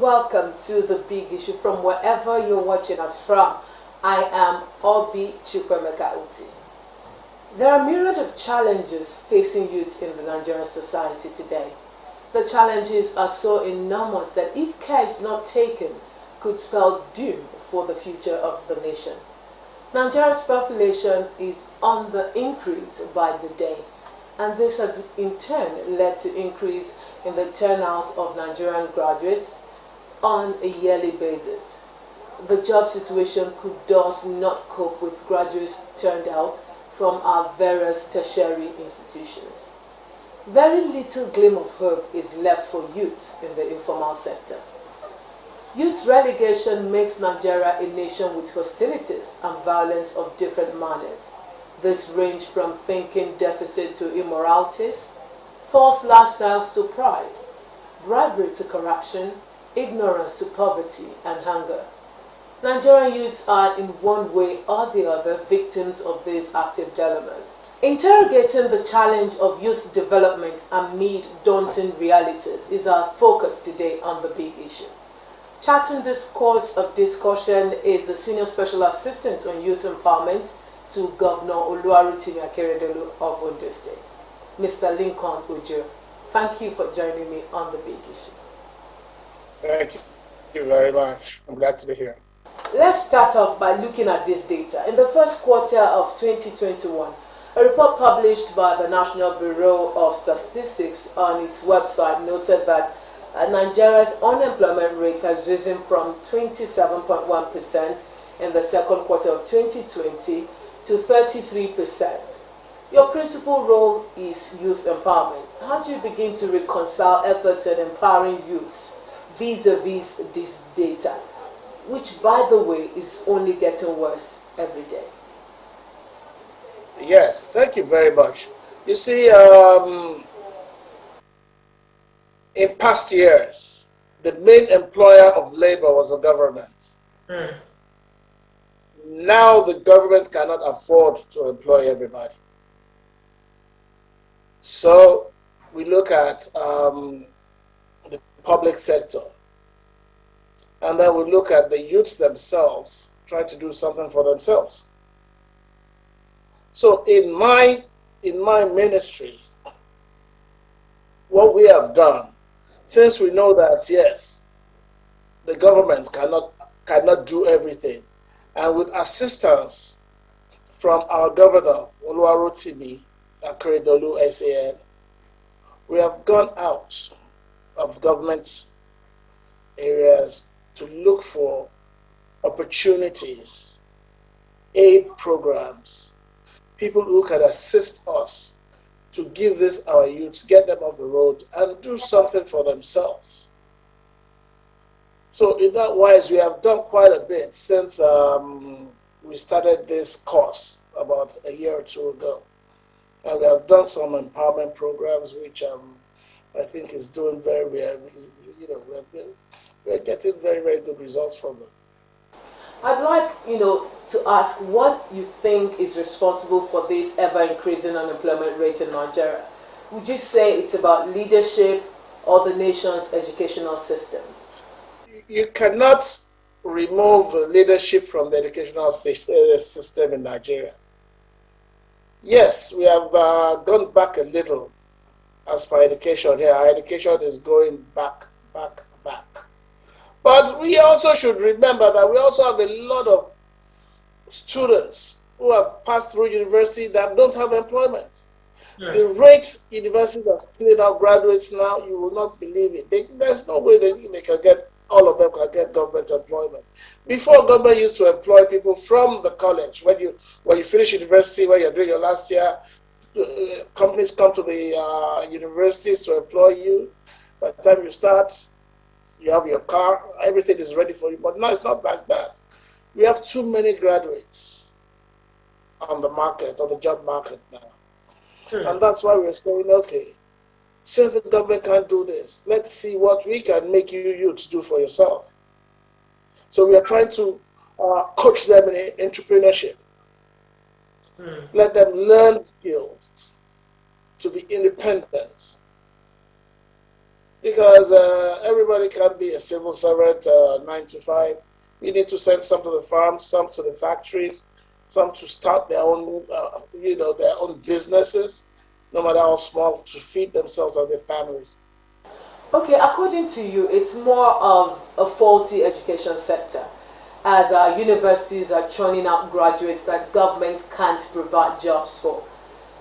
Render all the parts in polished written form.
welcome to The Big Issue from wherever you're watching us from. I am Obi Chukwemeka Uti. There are a myriad of challenges facing youths in the Nigerian society today. The challenges are so enormous that if care is not taken, could spell doom for the future of the nation. Nigeria's population is on the increase by the day, and this has in turn led to increase in the turnout of Nigerian graduates on a yearly basis. The job situation could thus not cope with graduates turned out from our various tertiary institutions. Very little gleam of hope is left for youths in the informal sector. Youth relegation makes Nigeria a nation with hostilities and violence of different manners. This range from thinking deficit to immoralities, false lifestyles to pride, bribery to corruption, ignorance to poverty and hunger. Nigerian youths are in one way or the other victims of these active dilemmas. Interrogating the challenge of youth development amid daunting realities is our focus today on The Big Issue. Charting this course of discussion is the Senior Special Assistant on Youth Empowerment to Governor Oluwarotimi Akeredolu of Ondo State, Mr. Lincoln Ojo. Thank you for joining me on The Big Issue. Thank you very much. I'm glad to be here. Let's start off by looking at this data. In the first quarter of 2021, a report published by the National Bureau of Statistics on its website noted that Nigeria's unemployment rate has risen from 27.1% in the second quarter of 2020 to 33%. Your principal role is youth empowerment. How do you begin to reconcile efforts in empowering youths vis-a-vis this data, which, by the way, is only getting worse every day? Yes, thank you very much. You see, in past years, the main employer of labor was the government. Now the government cannot afford to employ everybody. So we look at the public sector, and then we look at the youths themselves trying to do something for themselves. So in my ministry, what we have done, since we know that yes, the government cannot do everything, and with assistance from our governor Oluwarotimi Akeredolu SAN, we have gone out of government areas to look for opportunities, aid programs, people who can assist us to give this our youths, get them off the road and do something for themselves. So in that wise, we have done quite a bit since we started this course about a year or two ago. And we have done some empowerment programs, which I think is doing very well. We're getting very, very good results from them. I'd like, to ask what you think is responsible for this ever-increasing unemployment rate in Nigeria. Would you say it's about leadership or the nation's educational system? You cannot remove the leadership from the educational system in Nigeria. Yes, we have gone back a little as for education here. Our education is going back. But we also should remember that we also have a lot of students who have passed through university that don't have employment. Yeah. The rate universities are spilling out graduates now, you will not believe it. There's no way they can get, all of them can get government employment. Before, government used to employ people from the college. When you finish university, when you're doing your last year, companies come to the universities to employ you. By the time you start, you have your car, everything is ready for you. But now it's not like that. We have too many graduates on the market, on the job market now. And that's why we're saying, okay, since the government can't do this, let's see what we can make you youths do for yourself. So we are trying to coach them in entrepreneurship. Let them learn skills to be independent. because everybody can't be a civil servant 9 to 5. We need to send some to the farms, some to the factories, some to start their own, their own businesses, no matter how small, to feed themselves and their families. Okay, according to you, it's more of a faulty education sector, as our universities are churning out graduates that government can't provide jobs for.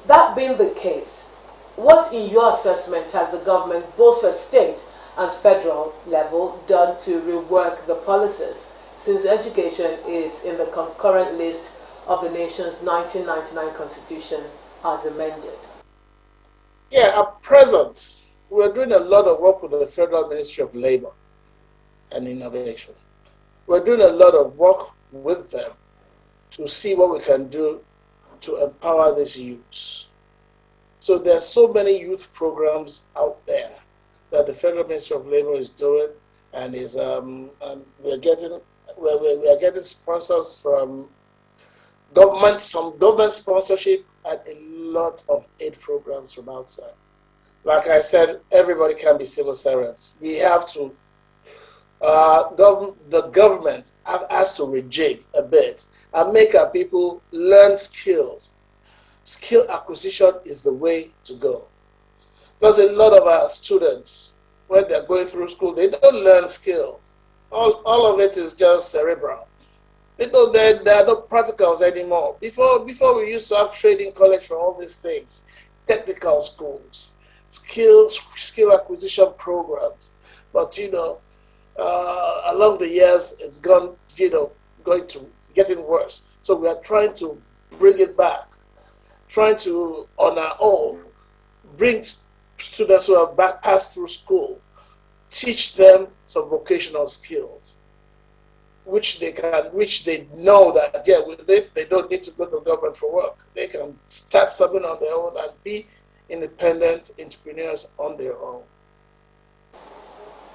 That being the case, what in your assessment has the government, both at state and federal level, done to rework the policies, since education is in the concurrent list of the nation's 1999 constitution as amended? Yeah, at present, we're doing a lot of work with the Federal Ministry of Labor and Innovation. We're doing a lot of work with them to see what we can do to empower these youths. So there's so many youth programs out there that the Federal Ministry of Labor is doing, and we are getting sponsors from government, some government sponsorship, and a lot of aid programs from outside. Like I said, everybody can be civil servants. We have to, the government has to rejig a bit and make our people learn skills. Skill acquisition is the way to go. Because a lot of our students, when they're going through school, they don't learn skills. All of it is just cerebral. There are no practicals anymore. Before we used to have training college for all these things, technical schools, skill acquisition programs. But along the years, it's going to getting worse. So we are trying to bring it back, trying to, on our own, bring students who have passed through school, teach them some vocational skills, which they know that, yeah, they don't need to go to government for work. They can start something on their own and be independent entrepreneurs on their own.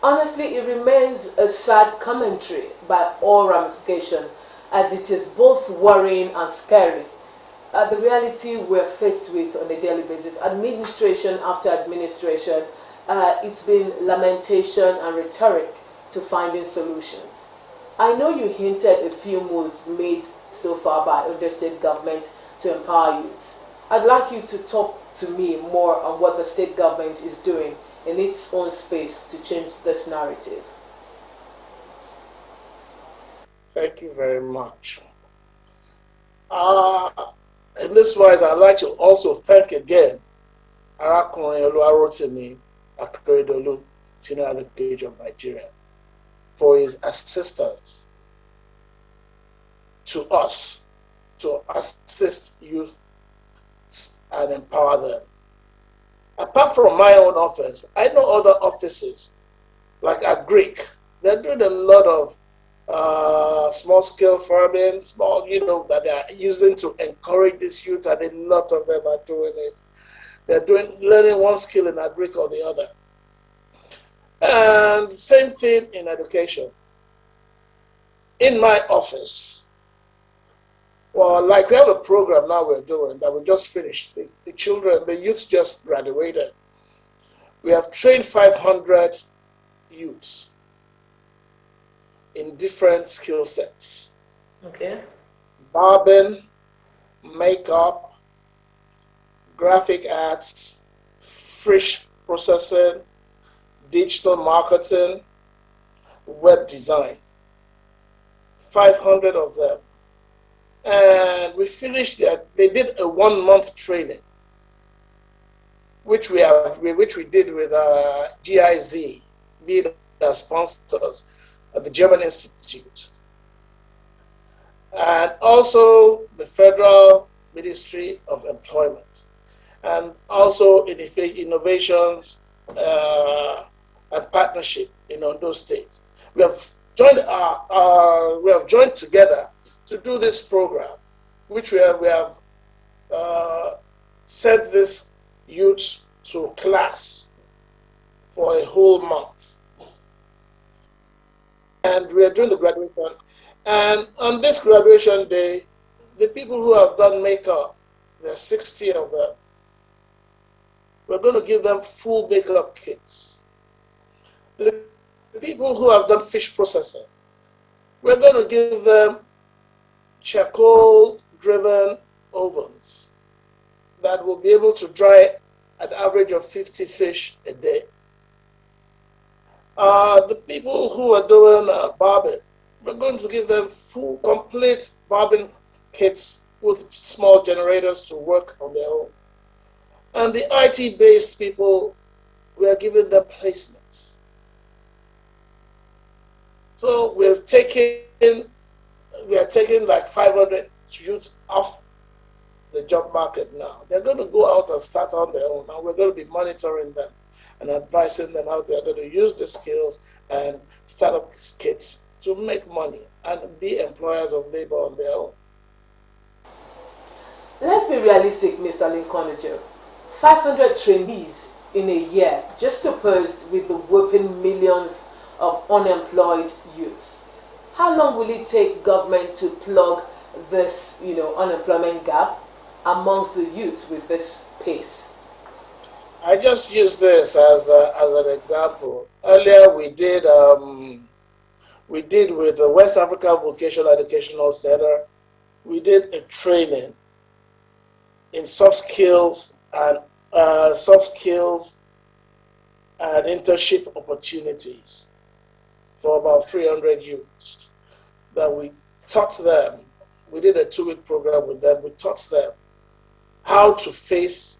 Honestly, it remains a sad commentary by all ramification, as it is both worrying and scary. The reality we're faced with on a daily basis, administration after administration, it's been lamentation and rhetoric to finding solutions. I know you hinted a few moves made so far by Ondo State government to empower youths. I'd like you to talk to me more on what the state government is doing in its own space to change this narrative. Thank you very much. In this wise, I'd like to also thank again Arakunrin Oluwarotimi Akeredolu, Senior Advocate of Nigeria, for his assistance to us to assist youth and empower them. Apart from my own office, I know other offices like Agric. They're doing a lot of small-scale farming, that they are using to encourage these youth, and a lot of them are doing it. They're learning one skill in Agric or the other. And same thing in education. In my office, well, like we have a program now we're doing that we just finished. The youths just graduated. We have trained 500 youths in different skill sets. Okay. Barbing, makeup, graphic arts, fish processing, digital marketing, web design. 500 of them. And we finished they did a 1-month training, which we did with GIZ, being our sponsors at the German Institute. And also the Federal Ministry of Employment. And also innovations and partnership in Ondo State. We have joined together to do this program, which we have sent this youth to class for a whole month. And we are doing the graduation. And on this graduation day, the people who have done makeup, there are 60 of them, we're going to give them full makeup kits. The people who have done fish processing, we're going to give them charcoal-driven ovens that will be able to dry an average of 50 fish a day. The people who are doing barbing, we're going to give them full, complete barbing kits with small generators to work on their own. And the IT-based people, we are giving them placements. So we are taking like 500 youths off the job market now. They're going to go out and start on their own, and we're going to be monitoring them and advising them how they're going to use the skills and start up kits to make money and be employers of labor on their own. Let's be realistic, Mr. Lincoln. 500 trainees in a year, just opposed with the whopping millions of unemployed youths. How long will it take government to plug this, unemployment gap amongst the youths with this pace? I just use this as an example. Earlier we did with the West Africa Vocational Educational Center, we did a training in soft skills and internship opportunities for about 300 youths that we taught them. We did a 2-week program with them. We taught them how to face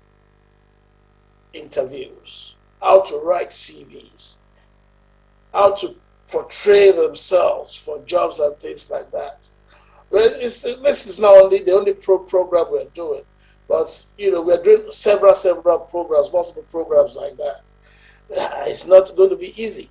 interviews, how to write CVs, how to portray themselves for jobs and things like that. Well, this is not only the only program we're doing, but we're doing several programs, multiple programs like that. It's not going to be easy.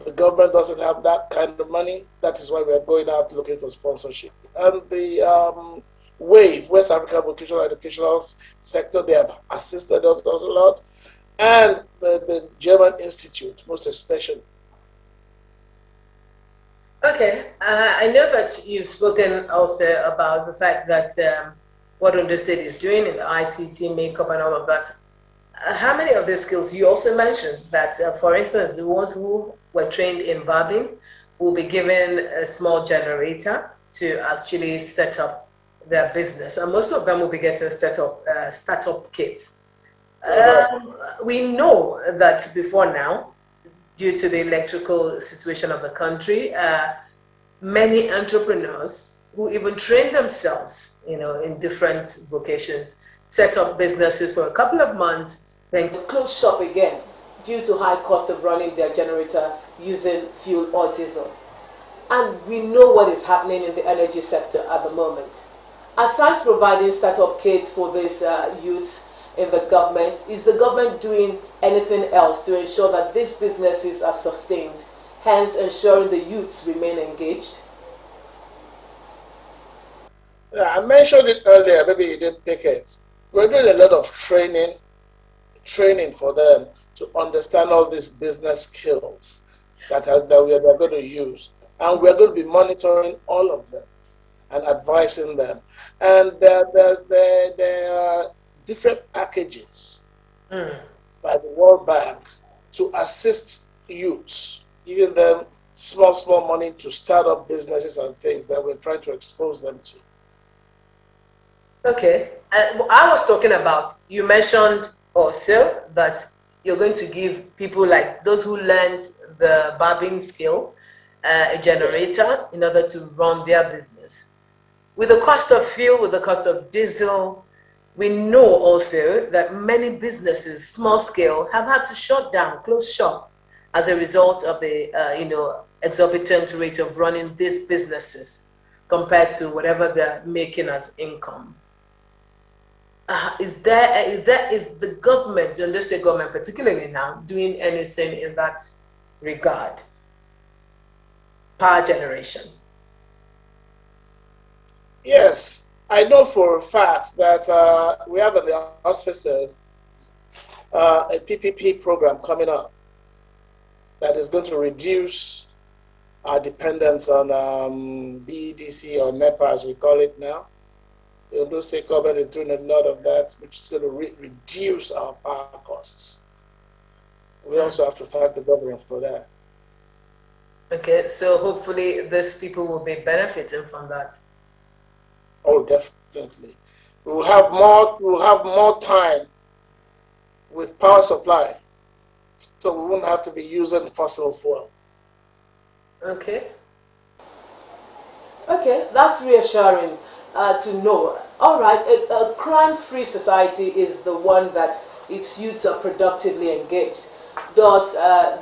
The government doesn't have that kind of money. That is why we're going out looking for sponsorship. And the WAVE, West African Vocational Educational Sector, they have assisted us a lot. And the German Institute, most especially. Okay, I know that you've spoken also about the fact that what Ondo State is doing in the ICT makeup and all of that. How many of these skills you also mentioned that, for instance, the ones who were trained in barbing will be given a small generator to actually set up their business, and most of them will be getting startup kits. We know that before now, due to the electrical situation of the country, many entrepreneurs who even train themselves, in different vocations, set up businesses for a couple of months, then close shop again due to high cost of running their generator using fuel or diesel. And we know what is happening in the energy sector at the moment. Aside providing startup kits for these youths in the government, is the government doing anything else to ensure that these businesses are sustained, hence ensuring the youths remain engaged? Yeah, I mentioned it earlier, maybe you didn't pick it. We're doing a lot of training for them to understand all these business skills that we are going to use. And we're going to be monitoring all of them and advising them. And there are different packages by the World Bank to assist youths, giving them small money to start up businesses and things that we're trying to expose them to. Okay, I was talking about, you mentioned also that you're going to give people like those who learned the barbing skill a generator in order to run their business. With the cost of fuel, with the cost of diesel, we know also that many businesses, small scale, have had to shut down, close shop as a result of the exorbitant rate of running these businesses compared to whatever they're making as income. Is the government, the Ondo State government particularly now, doing anything in that regard? Power generation. Yes, I know for a fact that we have in the auspices a PPP program coming up that is going to reduce our dependence on BEDC or NEPA as we call it now. The Ondo State government is doing a lot of that, which is going to reduce our power costs. We also have to thank the government for that. Okay, so hopefully these people will be benefiting from that. Oh, definitely. We will have more. We will have more time with power supply, so we won't have to be using fossil fuel. Okay. Okay, that's reassuring to know. All right, a crime-free society is the one that its youths are productively engaged. Thus,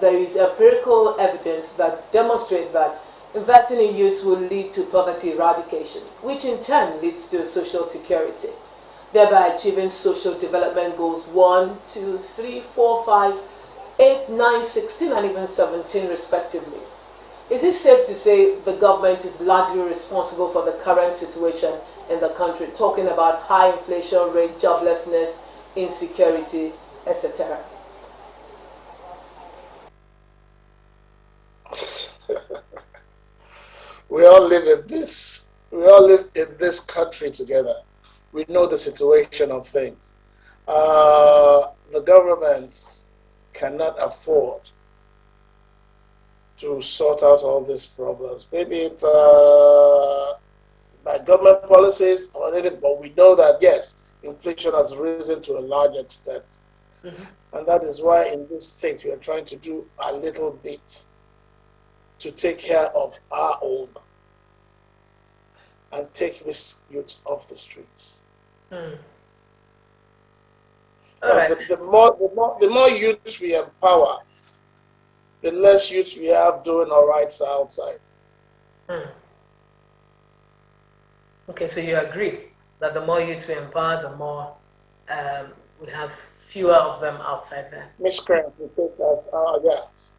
there is empirical evidence that demonstrates that investing in youths will lead to poverty eradication, which in turn leads to social security, thereby achieving social development goals 1, 2, 3, 4, 5, 8, 9, 16, and even 17 respectively. Is it safe to say the government is largely responsible for the current situation in the country, talking about high inflation rate, joblessness, insecurity, etc.? We all live in this. We all live in this country together. We know the situation of things. The government cannot afford to sort out all these problems. Maybe it's by government policies or anything, but we know that yes, inflation has risen to a large extent. Mm-hmm. And that is why in this state we are trying to do a little bit to take care of our own and take this youth off the streets. Mm. The more youth we empower, the less youth we have doing our rights outside. Mm. Okay, so you agree that the more youth we empower, the more we have fewer of them outside there. Miscreants will take our gas.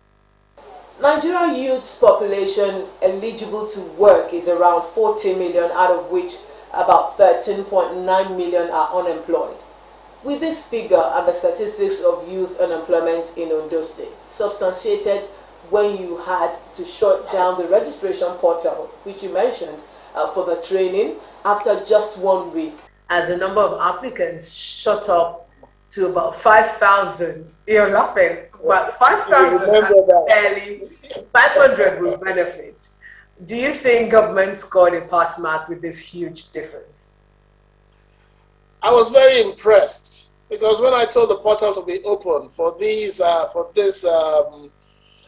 Nigerian youth's population eligible to work is around 40 million, out of which about 13.9 million are unemployed. With this figure and the statistics of youth unemployment in Ondo State, substantiated when you had to shut down the registration portal, which you mentioned, for the training after just 1 week, as the number of applicants shot up to about 5,000. You're laughing, but 5,000 barely 500 will benefit. Do you think government scored a pass mark with this huge difference? I was very impressed because when I told the portal to be open for this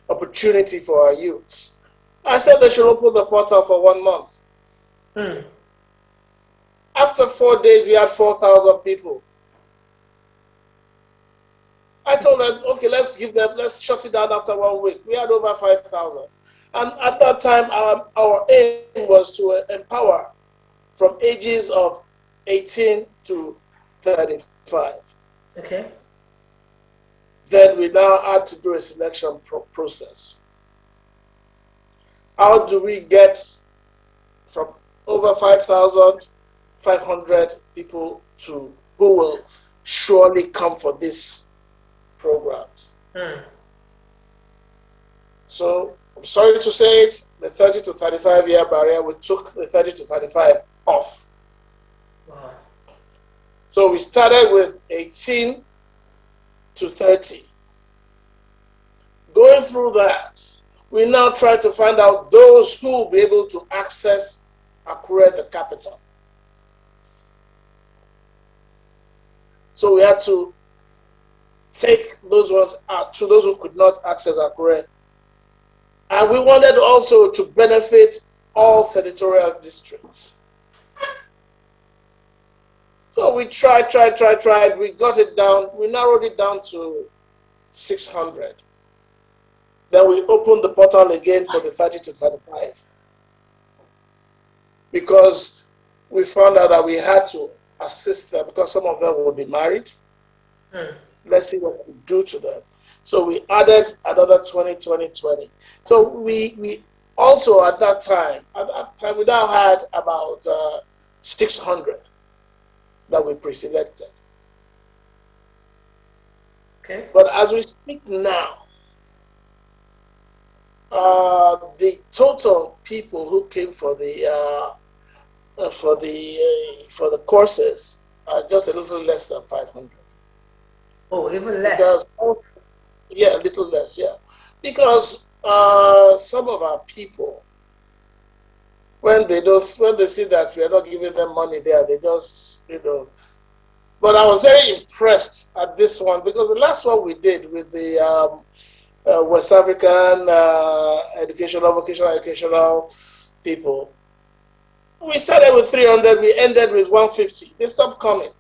opportunity for our youths, I said they should open the portal for 1 month. Hmm. After 4 days, we had 4,000 people. I told them, okay, let's shut it down after 1 week. We had over 5,000. And at that time, our aim was to empower from ages of 18 to 35. Okay. Then we now had to do a selection process. How do we get from over 5,500 people to who will surely come for these programs? So I'm sorry to say it, the 30 to 35 year barrier, we took the 30 to 35 off. Wow. So we started with 18 to 30. Going through that, we now try to find out those who will be able to access Akure, the capital. So we had to take those ones out to those who could not access Akure. And we wanted also to benefit all senatorial districts. So we tried. We got it down. We narrowed it down to 600. Then we opened the portal again for the 30 to 35. Because we found out that we had to assist them because some of them would be married. Let's see what we do to them. So we added another 20. So we also at that time we now had about 600 that we pre-selected. Okay. But as we speak now, the total people who came for the courses are just a little less than 500. Oh, even less. Yeah, a little less, yeah. Because some of our people, when they see that we are not giving them money there, they just, But I was very impressed at this one because the last one we did with the West African vocational educational people, we started with 300, we ended with 150. They stopped coming.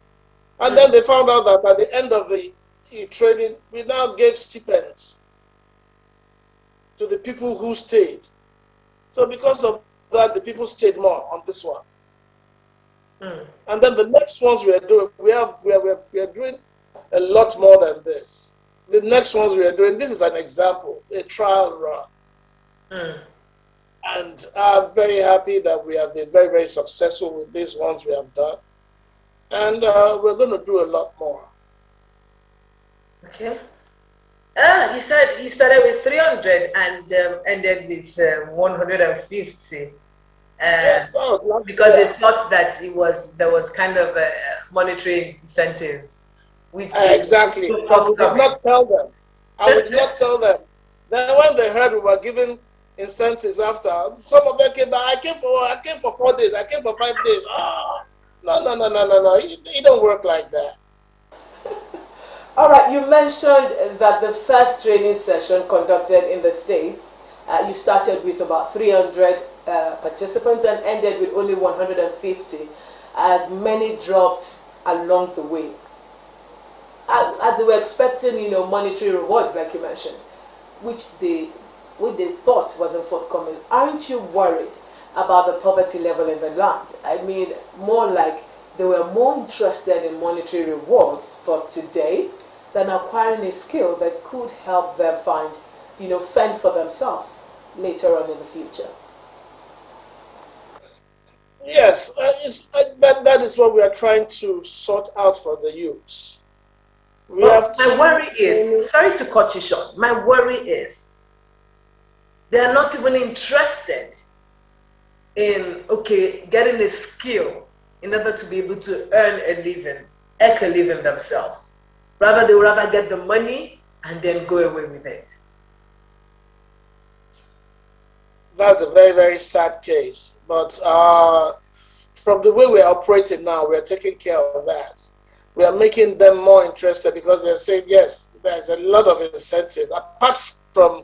And then they found out that at the end of the training, we now gave stipends to the people who stayed. So because of that, the people stayed more on this one. And then the next ones we are doing, we are doing a lot more than this. The next ones we are doing, this is an example, a trial run. And I'm very happy that we have been very, very successful with these ones we have done. And we're going to do a lot more. Okay. You said you started with 300 and ended with 150. Yes, that was because they thought that there was kind of monetary incentives. Exactly. I would not tell them. I would not tell them. Then when they heard we were giving incentives after, some of them came back. I came for 4 days. I came for 5 days. Oh, no. It don't work like that. All right, you mentioned that the first training session conducted in the States, you started with about 300 participants and ended with only 150, as many dropped along the way. As they were expecting, monetary rewards, like you mentioned, which they thought wasn't forthcoming. Aren't you worried about the poverty level in the land? I mean, more like they were more interested in monetary rewards for today than acquiring a skill that could help them fend for themselves later on in the future. Yes, that is what we are trying to sort out for the youths. My worry is, sorry to cut you short, my worry is they are not even interested in, getting a skill in order to be able to earn a living themselves. Rather, they would rather get the money and then go away with it. That's a very, very sad case. But from the way we are operating now, we are taking care of that. We are making them more interested because they're saying, yes, there's a lot of incentive. Apart from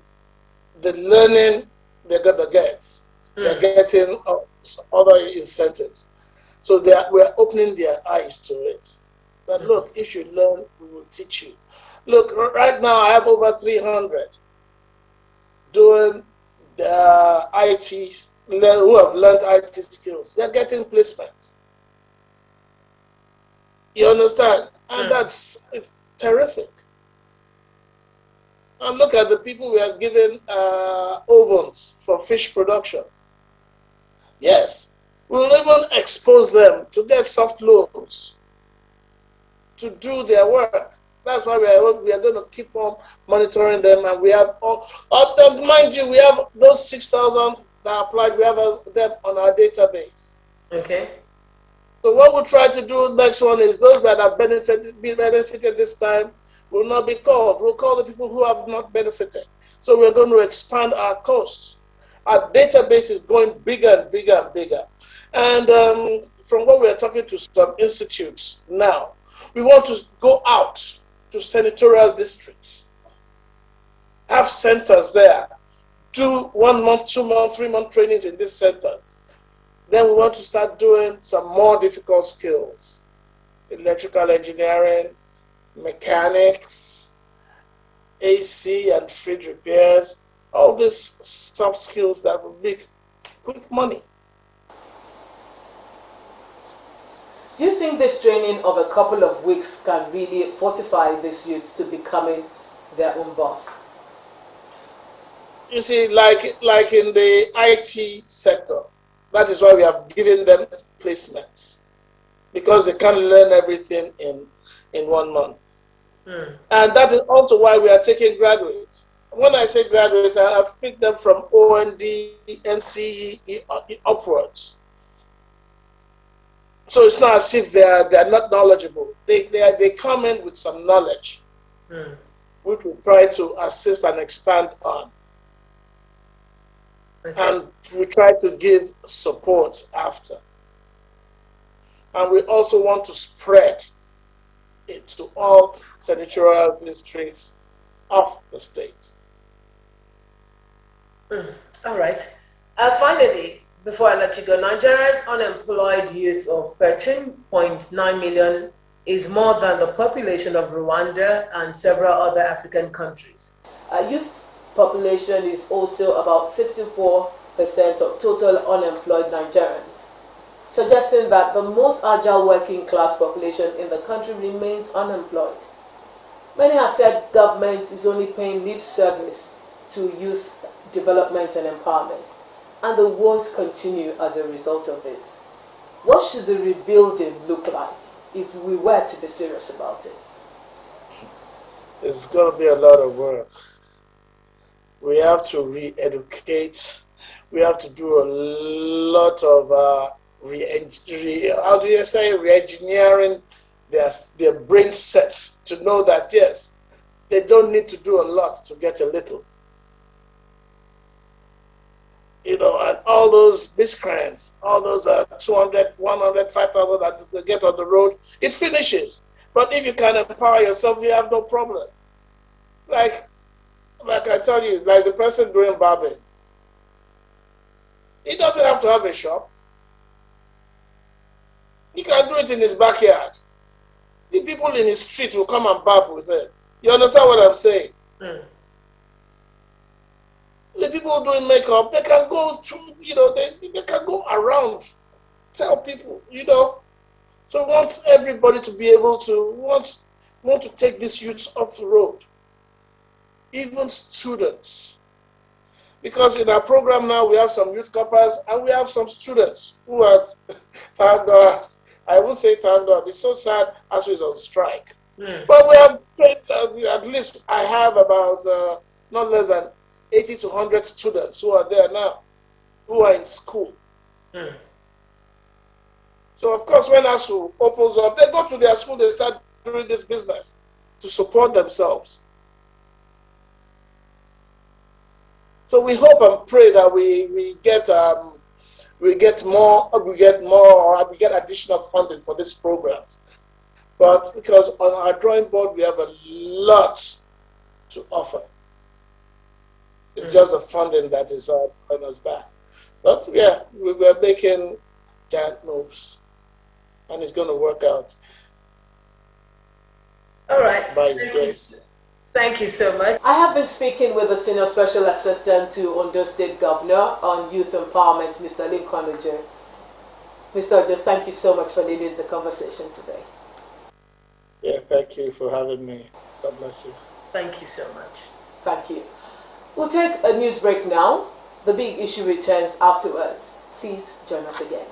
the learning they're going to get, they're getting other incentives. So we're opening their eyes to it. But look, if you learn, we will teach you. Look, right now I have over 300 doing the IT, who have learned IT skills. They're getting placements. You understand? And it's terrific. And look at the people we are giving ovens for fish production. Yes, we'll even expose them to get soft loans to do their work. That's why we are going to keep on monitoring them, and we have mind you, we have those 6,000 that applied. We have them on our database. Okay. So what we'll try to do next one is those that have benefited this time will not be called. We'll call the people who have not benefited. So we're going to expand our costs. Our database is going bigger and bigger and bigger. And from what we're talking to some institutes now, we want to go out to senatorial districts, have centers there, do 1 month, 2 month, 3 month trainings in these centers. Then we want to start doing some more difficult skills, electrical engineering, mechanics, AC and fridge repairs, all these soft skills that will make quick money. Do you think this training of a couple of weeks can really fortify these youths to becoming their own boss? You see, like in the IT sector, that is why we have given them placements, because they can't learn everything in 1 month. And that is also why we are taking graduates. When I say graduates, I have picked them from OND, NCE, upwards. So it's not as if they're not knowledgeable. They come in with some knowledge. which we try to assist and expand on. Okay. And we try to give support after. And we also want to spread it to all senatorial districts of the state. All right. Finally, before I let you go, Nigeria's unemployed youth of 13.9 million is more than the population of Rwanda and several other African countries. Youth population is also about 64% of total unemployed Nigerians, suggesting that the most agile working class population in the country remains unemployed. Many have said government is only paying lip service to youth development and empowerment, and the woes continue as a result of this. What should the rebuilding look like if we were to be serious about it? It's going to be a lot of work. We have to re-educate. We have to do a lot of re-engineering their brain sets to know that, yes, they don't need to do a lot to get a little. And all those miscreants, all those 200, 100, 5,000 that they get on the road, it finishes. But if you can empower yourself, you have no problem. Like I tell you, like the person doing barbing, he doesn't have to have a shop. He can do it in his backyard. The people in his street will come and barb with him. You understand what I'm saying? Mm. The people doing makeup, they can go to, they can go around, tell people, So we want everybody to be able to, want to take these youths off the road. Even students. Because in our program now, we have some youth coppers and we have some students who are, thank God, I would say thank God, it's so sad as we're on strike. Mm. But we have trained, at least I have about not less than 80 to 100 students who are there now, who are in school. Mm. So of course, when ASU opens up, they go to their school, they start doing this business to support themselves. So we hope and pray that we get additional funding for these programs. But because on our drawing board we have a lot to offer. It's just the funding that is holding us back. But yeah, we're making giant moves, and it's going to work out. All right. By His grace. Thank you so much. I have been speaking with the Senior Special Assistant to Ondo State Governor on Youth Empowerment, Mr. Lincoln Ojo. Mr. Ojo, thank you so much for leading the conversation today. Yeah, thank you for having me. God bless you. Thank you so much. Thank you. We'll take a news break now. The big issue returns afterwards. Please join us again.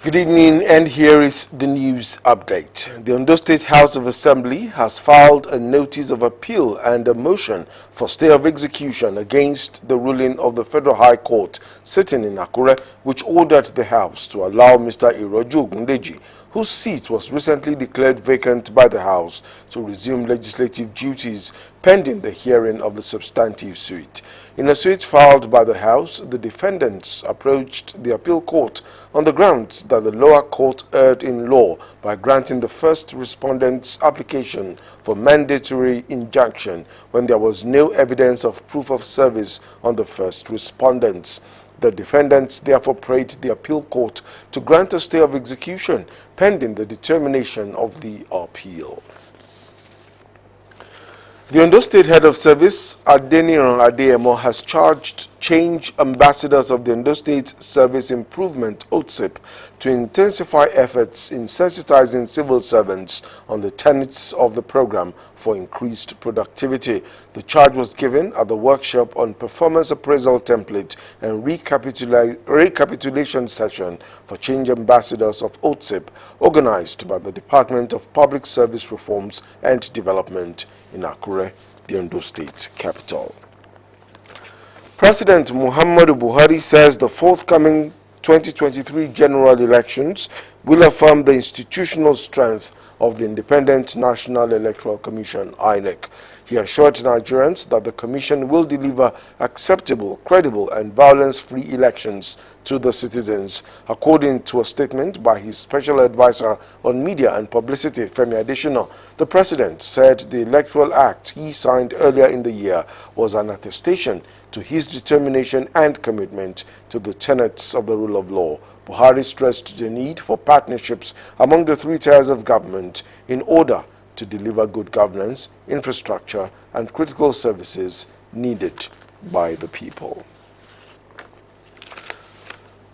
Good evening, and here is the news update. The Ondo State House of Assembly has filed a notice of appeal and a motion for stay of execution against the ruling of the Federal High Court sitting in Akure, which ordered the House to allow Mr. Iroju Ogundeji, whose seat was recently declared vacant by the House, to resume legislative duties pending the hearing of the substantive suit. In a suit filed by the House, the defendants approached the appeal court on the grounds that the lower court erred in law by granting the first respondent's application for mandatory injunction when there was no evidence of proof of service on the first respondents. The defendants therefore prayed the appeal court to grant a stay of execution pending the determination of the appeal. The Ondo State Head of Service, Adeniran Adeyemo, has charged change ambassadors of the Ondo State Service Improvement (OTSIP) to intensify efforts in sensitizing civil servants on the tenets of the program for increased productivity. The charge was given at the workshop on performance appraisal template and recapitulation session for change ambassadors of OTSIP, organized by the Department of Public Service Reforms and Development in Akure, the Ondo State capital. President Muhammadu Buhari says the forthcoming 2023 general elections will affirm the institutional strength of the Independent National Electoral Commission, INEC. He assured Nigerians that the Commission will deliver acceptable, credible, and violence-free elections to the citizens. According to a statement by his special advisor on media and publicity, Femi Adesina, the president said the Electoral Act he signed earlier in the year was an attestation to his determination and commitment to the tenets of the rule of law. Buhari stressed the need for partnerships among the three tiers of government in order to deliver good governance, infrastructure, and critical services needed by the people.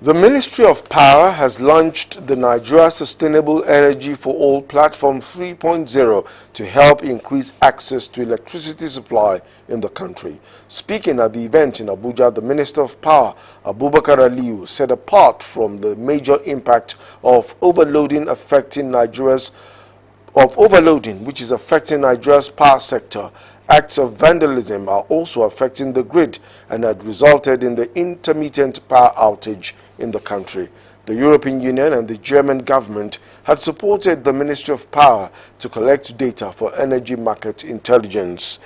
The Ministry of Power has launched the Nigeria Sustainable Energy for All Platform 3.0 to help increase access to electricity supply in the country. Speaking at the event in Abuja, the Minister of Power, Abubakar Aliyu, said apart from the major impact of overloading, which is affecting Nigeria's power sector, acts of vandalism are also affecting the grid and had resulted in the intermittent power outage in the country. The European Union and the German government had supported the Ministry of Power to collect data for energy market intelligence.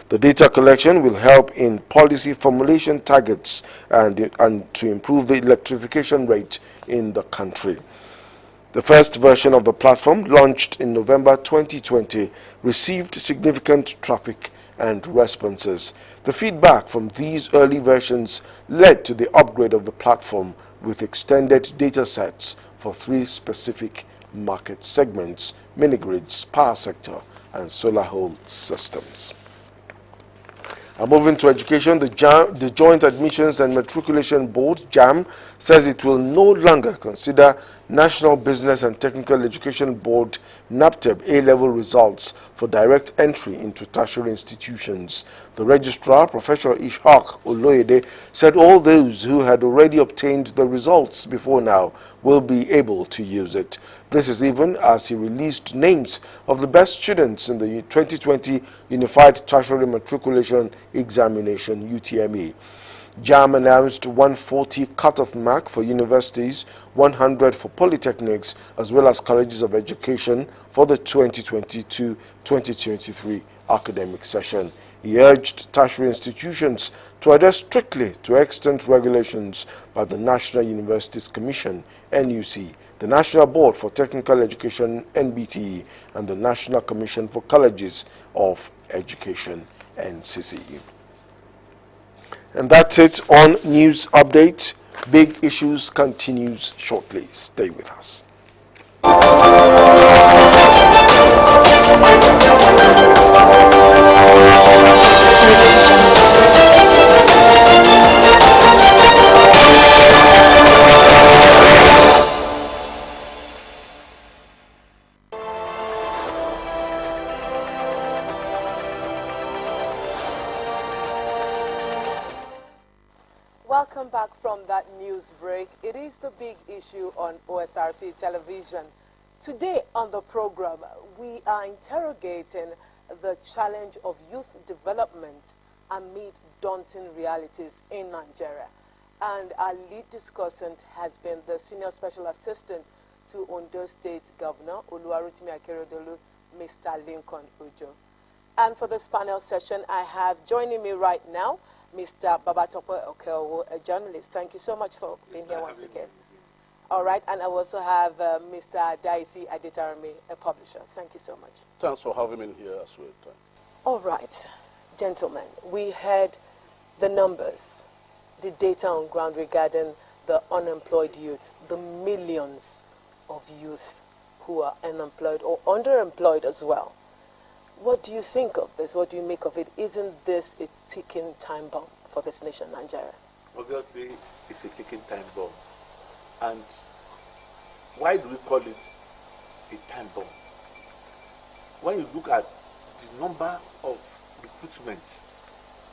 The data collection will help in policy formulation targets and to improve the electrification rate in the country. The first version of the platform, launched in November 2020, received significant traffic and responses. The feedback from these early versions led to the upgrade of the platform with extended data sets for three specific market segments: mini-grids, power sector, and solar home systems. Moving to education, the Joint Admissions and Matriculation Board, JAM, says it will no longer consider National Business and Technical Education Board (NABTEB) A-level results for direct entry into tertiary institutions. The registrar, Professor Ishaq Oloyede, said all those who had already obtained the results before now will be able to use it. This is even as he released names of the best students in the 2020 Unified Tertiary Matriculation Examination (UTME). JAM announced 140 cutoff mark for universities, 100 for polytechnics, as well as colleges of education for the 2022-2023 academic session. He urged tertiary institutions to adhere strictly to extant regulations by the National Universities Commission (NUC), the National Board for Technical Education (NBTE), and the National Commission for Colleges of Education (NCCE). And that's it on News Update. Big Issues continues shortly. Stay with us. Welcome back from that news break. It is the big issue on OSRC television. Today on the program, we are interrogating the challenge of youth development amid daunting realities in Nigeria. And our lead discussant has been the Senior Special Assistant to Ondo State Governor Oluwarotimi Akeredolu, Mr. Lincoln Ojo. And for this panel session, I have joining me right now Mr. Babatope Okeowo, a journalist. Thank you so much for being here once again. All right, and I also have Mr. Daisy Adetarami, a publisher. Thank you so much. Thanks for having me here as well. All right, gentlemen, we heard the numbers, the data on ground regarding the unemployed youth, the millions of youth who are unemployed or underemployed as well. What do you think of this? What do you make of it? Isn't this a ticking time bomb for this nation, Nigeria? Obviously, it's a ticking time bomb. And why do we call it a time bomb? When you look at the number of recruitments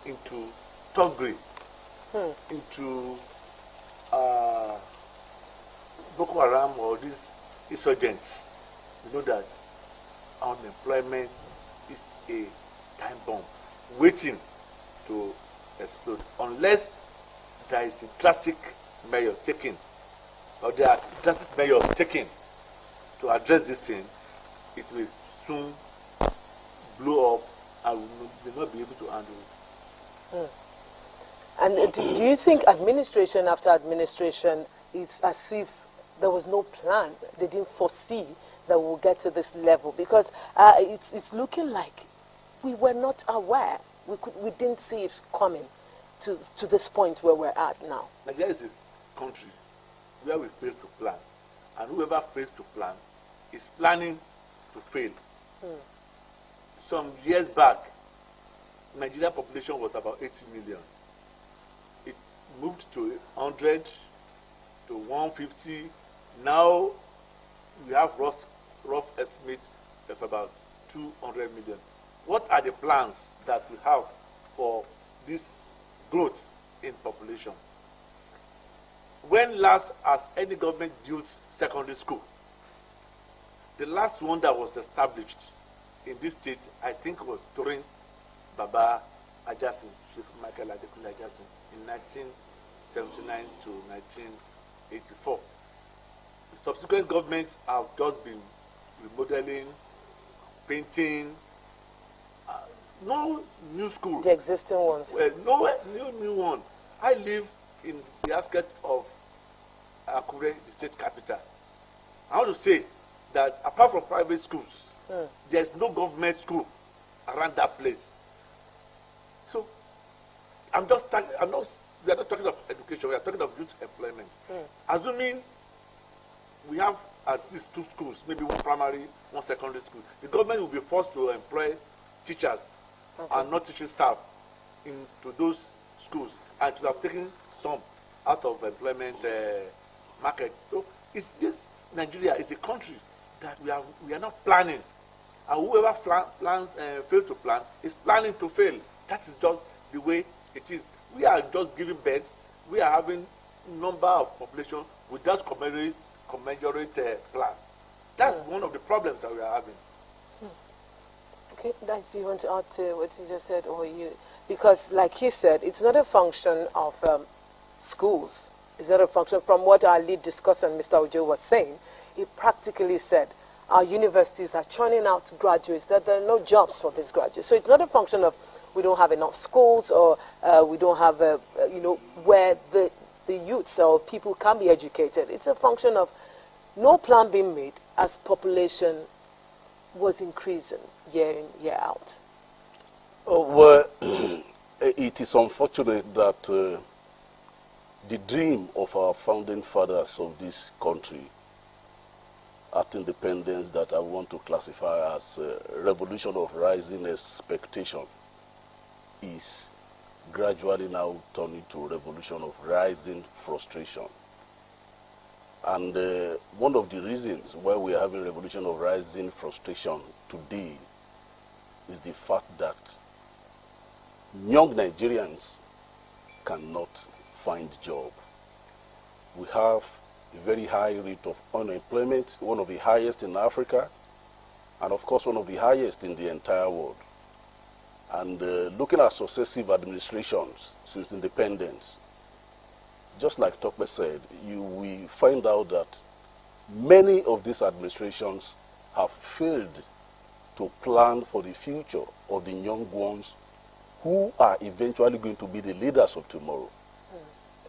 into third grade, into Boko Haram or these insurgents, you know that unemployment is a time bomb waiting to explode unless there is a drastic measure taken, or there are drastic measures taken to address this thing. It will soon blow up and we will not be able to handle it. And do you think administration after administration is as if there was no plan? They didn't foresee that we'll get to this level, because it's looking like we were not aware. We didn't see it coming to this point where we're at now. Nigeria is a country where we fail to plan, and whoever fails to plan is planning to fail. Some years back, Nigeria population was about 80 million. It's moved to 100 to 150. Now we have rough estimates of about 200 million. What are the plans that we have for this growth in population? When last has any government built secondary school? The last one that was established in this state, I think, was during Baba Ajasin, Chief Michael Adekunle Ajasin, in 1979 to 1984. Subsequent governments have just been remodeling, painting, no new school. The existing ones. No new one. I live in the outskirts of Akure, the state capital. I want to say that apart from private schools, there's no government school around that place. So we are not talking of education, we are talking of youth employment. Assuming we have at least 2 schools, maybe 1 primary, 1 secondary school, the government will be forced to employ teachers and not teaching staff into those schools, and to have taken some out of employment market. So Nigeria is a country that we are not planning, and whoever fails to plan is planning to fail. That is just the way it is. We are just giving birth. We are having number of population without commensurate plan. That's one of the problems that we are having. Okay, Daisy, you want to add to what you just said, or you? Because, like he said, it's not a function of schools. It's not a function. From what our lead discussant, Mr. Ojo, was saying, he practically said our universities are churning out graduates, that there are no jobs for these graduates. So it's not a function of we don't have enough schools, or we don't have, where the youths or people can be educated. It's a function of no plan being made as population was increasing year in, year out. Oh, well, it is unfortunate that the dream of our founding fathers of this country at independence, that I want to classify as a revolution of rising expectation, is gradually now turning to a revolution of rising frustration. And one of the reasons why we are having a revolution of rising frustration today is the fact that young Nigerians cannot find job. We have a very high rate of unemployment, one of the highest in Africa, and of course one of the highest in the entire world. And looking at successive administrations since independence, just like Tokwe said, we find out that many of these administrations have failed to plan for the future of the young ones who are eventually going to be the leaders of tomorrow.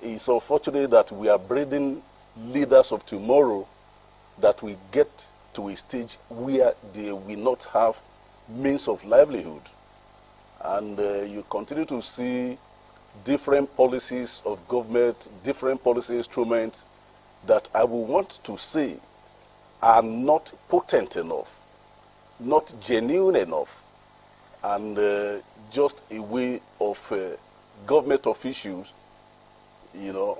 It's unfortunate that we are breeding leaders of tomorrow that we get to a stage where they will not have means of livelihood. And you continue to see different policies of government, different policy instruments that I will want to say are not potent enough, not genuine enough, and just a way of government officials, you know,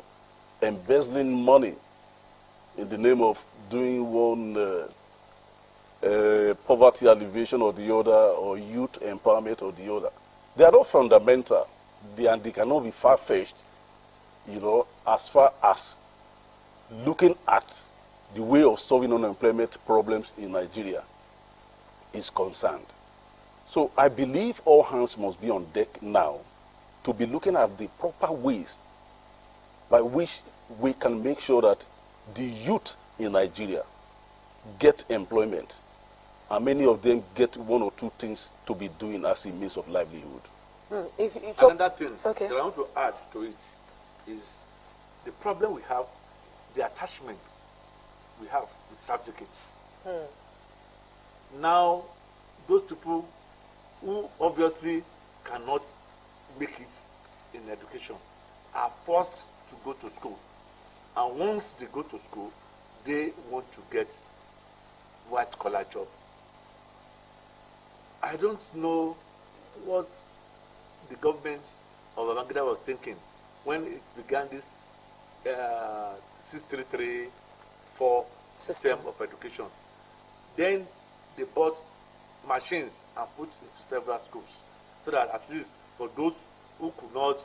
embezzling money in the name of doing one poverty alleviation or the other, or youth empowerment or the other. They are not fundamental, and they cannot be far-fetched, you know, as far as looking at the way of solving unemployment problems in Nigeria is concerned. So I believe all hands must be on deck now to be looking at the proper ways by which we can make sure that the youth in Nigeria get employment, and many of them get one or two things to be doing as a means of livelihood. If you talk, another thing okay, that I want to add to it is the problem we have, the attachments we have with certificates. Now, those people who obviously cannot make it in education are forced to go to school. And once they go to school, they want to get white-collar job. I don't know what the government of Babangida was thinking when it began this 6334 system of education. Then they bought machines and put into several schools, so that at least for those who could not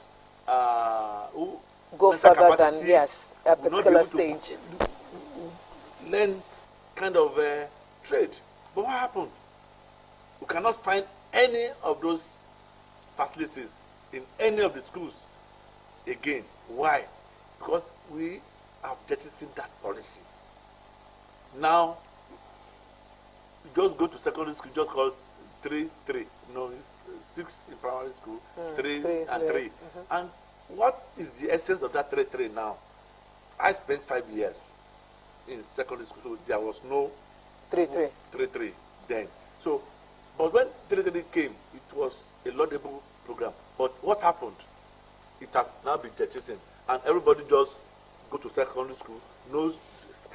who go further than, yes, a particular stage, learn kind of trade. But what happened? We cannot find any of those facilities in any of the schools again. Why? Because we have jettisoned that policy. Now, you just go to secondary school, just call 3, 3. You know, 6 in primary school, 3 and 3. And what is the essence of that 3, 3 now? I spent 5 years in secondary school, so there was no 3, 3 then. So, but when 3 came, it was a laudable program. But what happened? It has now been jettisoned, and everybody just go to secondary school, no skills.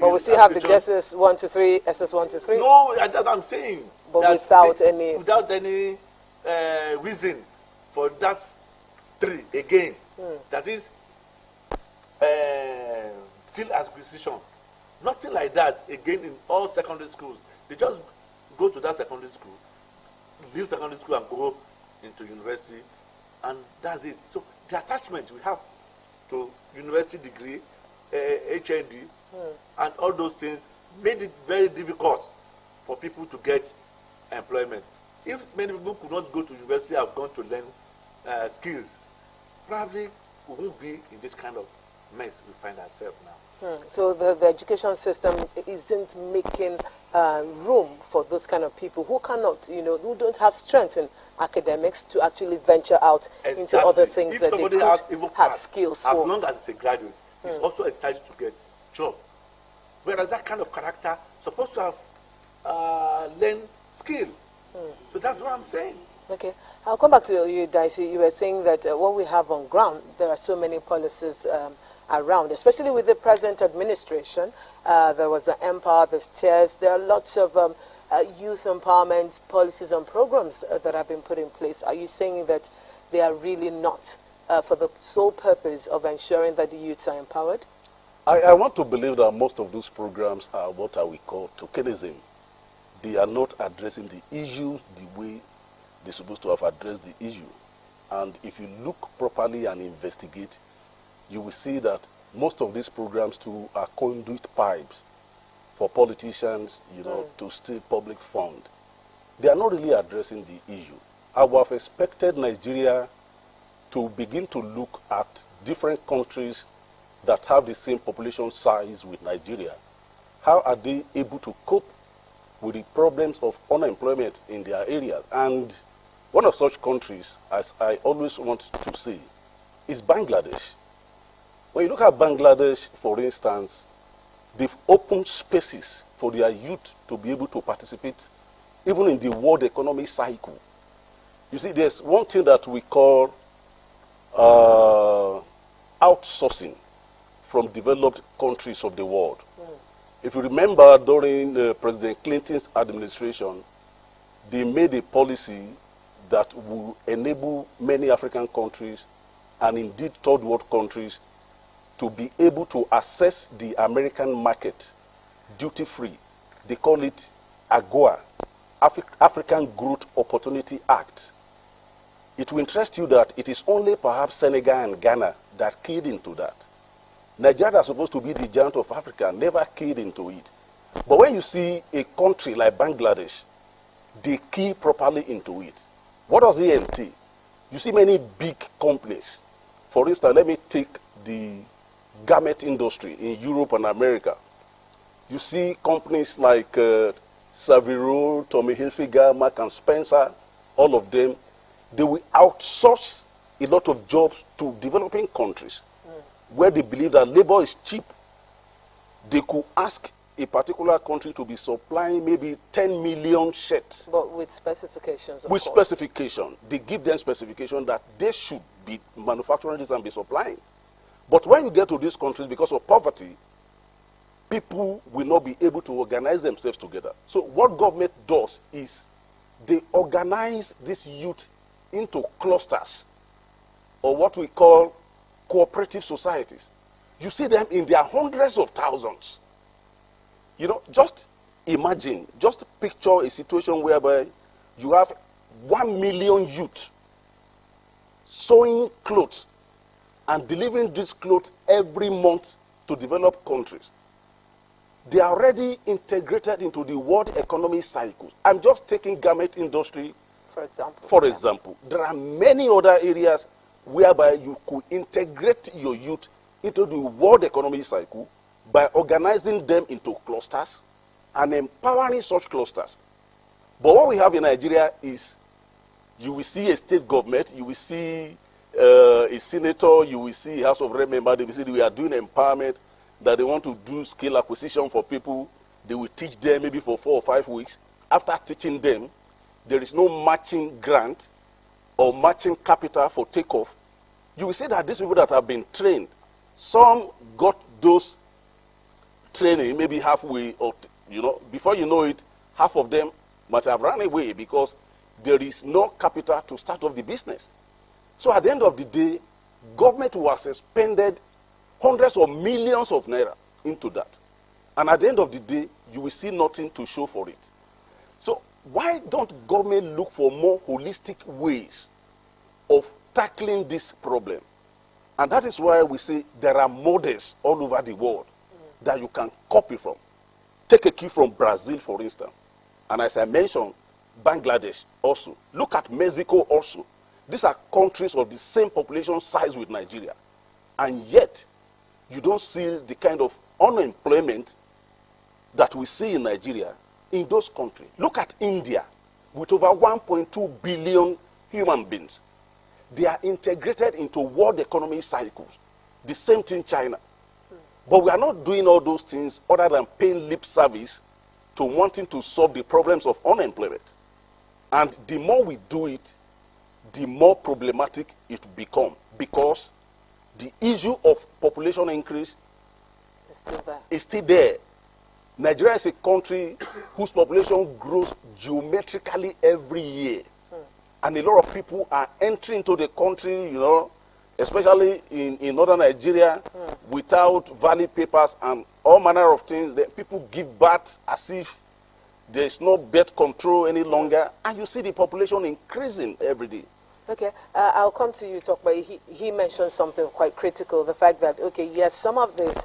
But we still have the JSS 1 to 3, SS 1 to 3. No, that's what I'm saying. But without any reason for that 3 again. That is skill acquisition. Nothing like that again in all secondary schools. They just go to that secondary school, leave secondary school and go into university, and that's it. So the attachment we have to university degree, HND, and all those things made it very difficult for people to get employment. If many people could not go to university, have gone to learn skills, probably we won't be in this kind of mess we find ourselves now. So the education system isn't making room for those kind of people who cannot, you know, who don't have strength in academics to actually venture out into other things that they could have skills for. As long as it's a graduate, it's also entitled to get job. Whereas that kind of character supposed to have learned skill. So that's what I'm saying. Okay, I'll come back to you, Dicey. You were saying that what we have on ground, there are so many policies around, especially with the present administration. There was the Empower, the STEERS. There are lots of youth empowerment policies and programs that have been put in place. Are you saying that they are really not for the sole purpose of ensuring that the youths are empowered? I want to believe that most of those programs are what we call tokenism. They are not addressing the issue the way they're supposed to have addressed the issue. And if you look properly and investigate, you will see that most of these programs too are conduit pipes for politicians, you know, to steal public fund. They are not really addressing the issue. I would have expected Nigeria to begin to look at different countries that have the same population size with Nigeria. How are they able to cope with the problems of unemployment in their areas? And one of such countries, as I always want to say, is Bangladesh. When you look at Bangladesh, for instance, they've opened spaces for their youth to be able to participate even in the world economic cycle. You see, there's one thing that we call outsourcing from developed countries of the world. If you remember, during President Clinton's administration, they made a policy that will enable many African countries and indeed third world countries to be able to access the American market duty-free. They call it AGOA, African Growth Opportunity Act. It will interest you that it is only perhaps Senegal and Ghana that keyed into that. Nigeria is supposed to be the giant of Africa, never keyed into it. But when you see a country like Bangladesh, they key properly into it. What does it entail? You see many big companies. For instance, let me take the garment industry in Europe and America. You see companies like Savile, Tommy Hilfiger, Mark and Spencer, all of them, they will outsource a lot of jobs to developing countries where they believe that labor is cheap. They could ask a particular country to be supplying maybe 10 million shirts. But with specifications, of with course. specification. They give them specification that they should be manufacturing this and be supplying. But when you get to these countries, because of poverty, people will not be able to organize themselves together. So what government does is they organize this youth into clusters, or what we call cooperative societies. You see them in their hundreds of thousands. You know, just imagine, just picture a situation whereby you have 1 million youth sewing clothes and delivering these clothes every month to developed countries. They are already integrated into the world economic cycle. I'm just taking garment industry For example. for example. There are many other areas whereby you could integrate your youth into the world economic cycle by organizing them into clusters and empowering such clusters. But what we have in Nigeria is, you will see a state government, you will see a senator, you will see a House of Rep member, they will say we are doing empowerment, that they want to do skill acquisition for people. They will teach them maybe for 4 or 5 weeks. After teaching them, there is no matching grant or matching capital for takeoff. You will see that these people that have been trained, some got those training maybe halfway, or before you know it, half of them might have run away because there is no capital to start off the business. So at the end of the day, government was expended hundreds of millions of naira into that. And at the end of the day, you will see nothing to show for it. So why don't government look for more holistic ways of tackling this problem? And that is why we say there are models all over the world that you can copy from. Take a cue from Brazil, for instance. And as I mentioned, Bangladesh also. Look at Mexico also. These are countries of the same population size with Nigeria. And yet, you don't see the kind of unemployment that we see in Nigeria in those countries. Look at India, with over 1.2 billion human beings. They are integrated into world economic cycles. The same thing China. But we are not doing all those things other than paying lip service to wanting to solve the problems of unemployment. And the more we do it, the more problematic it becomes, because the issue of population increase is still there. Nigeria is a country whose population grows geometrically every year. And a lot of people are entering into the country, especially in northern Nigeria, without valid papers and all manner of things. That people give birth as if there is no birth control any longer. And you see the population increasing every day. Okay, I'll come to you, talk, but he mentioned something quite critical, the fact that, okay, yes, some of these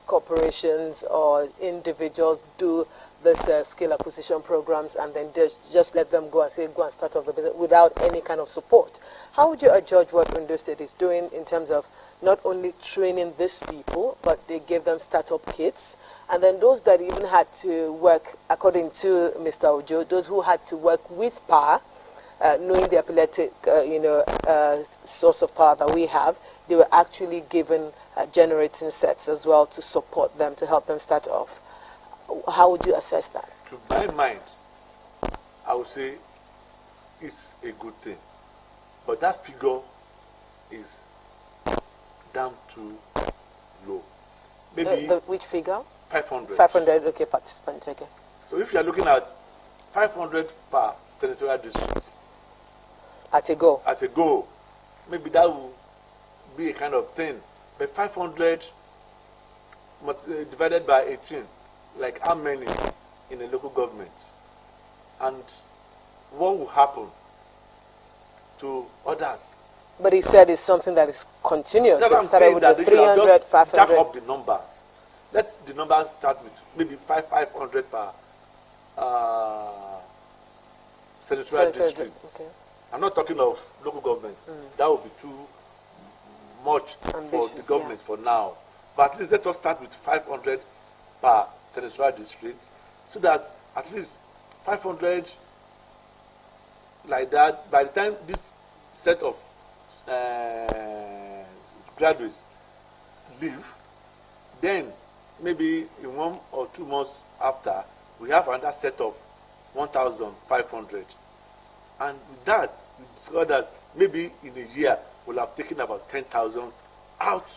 corporations or individuals do this skill acquisition programs and then just let them go and say, go and start off the business without any kind of support. How would you judge what Ondo State is doing in terms of not only training these people, but they gave them startup kits, and then those that even had to work, according to Mr. Ojo, those who had to work with power, knowing the epileptic, source of power that we have, they were actually given generating sets as well to support them, to help them start off. How would you assess that? To my mind, I would say it's a good thing. But that figure is down too low. Maybe which figure? 500. 500, okay, participants, okay. So if you are looking at 500 per senatorial district, at a go, maybe that will be a kind of thing. But 500 divided by 18, like how many in a local government? And what will happen to others? But he said it's something that is continuous. That's what I'm saying, that they should just jack up the numbers. Let the numbers start with maybe 500 per senatorial districts. Okay. I'm not talking of local government. That would be too much for the government for now. But at least let us start with 500 per senatorial district, so that at least 500 like that, by the time this set of graduates leave, then maybe in 1 or 2 months after, we have another set of 1,500. And with that, we discover that maybe in a year, we'll have taken about 10,000 out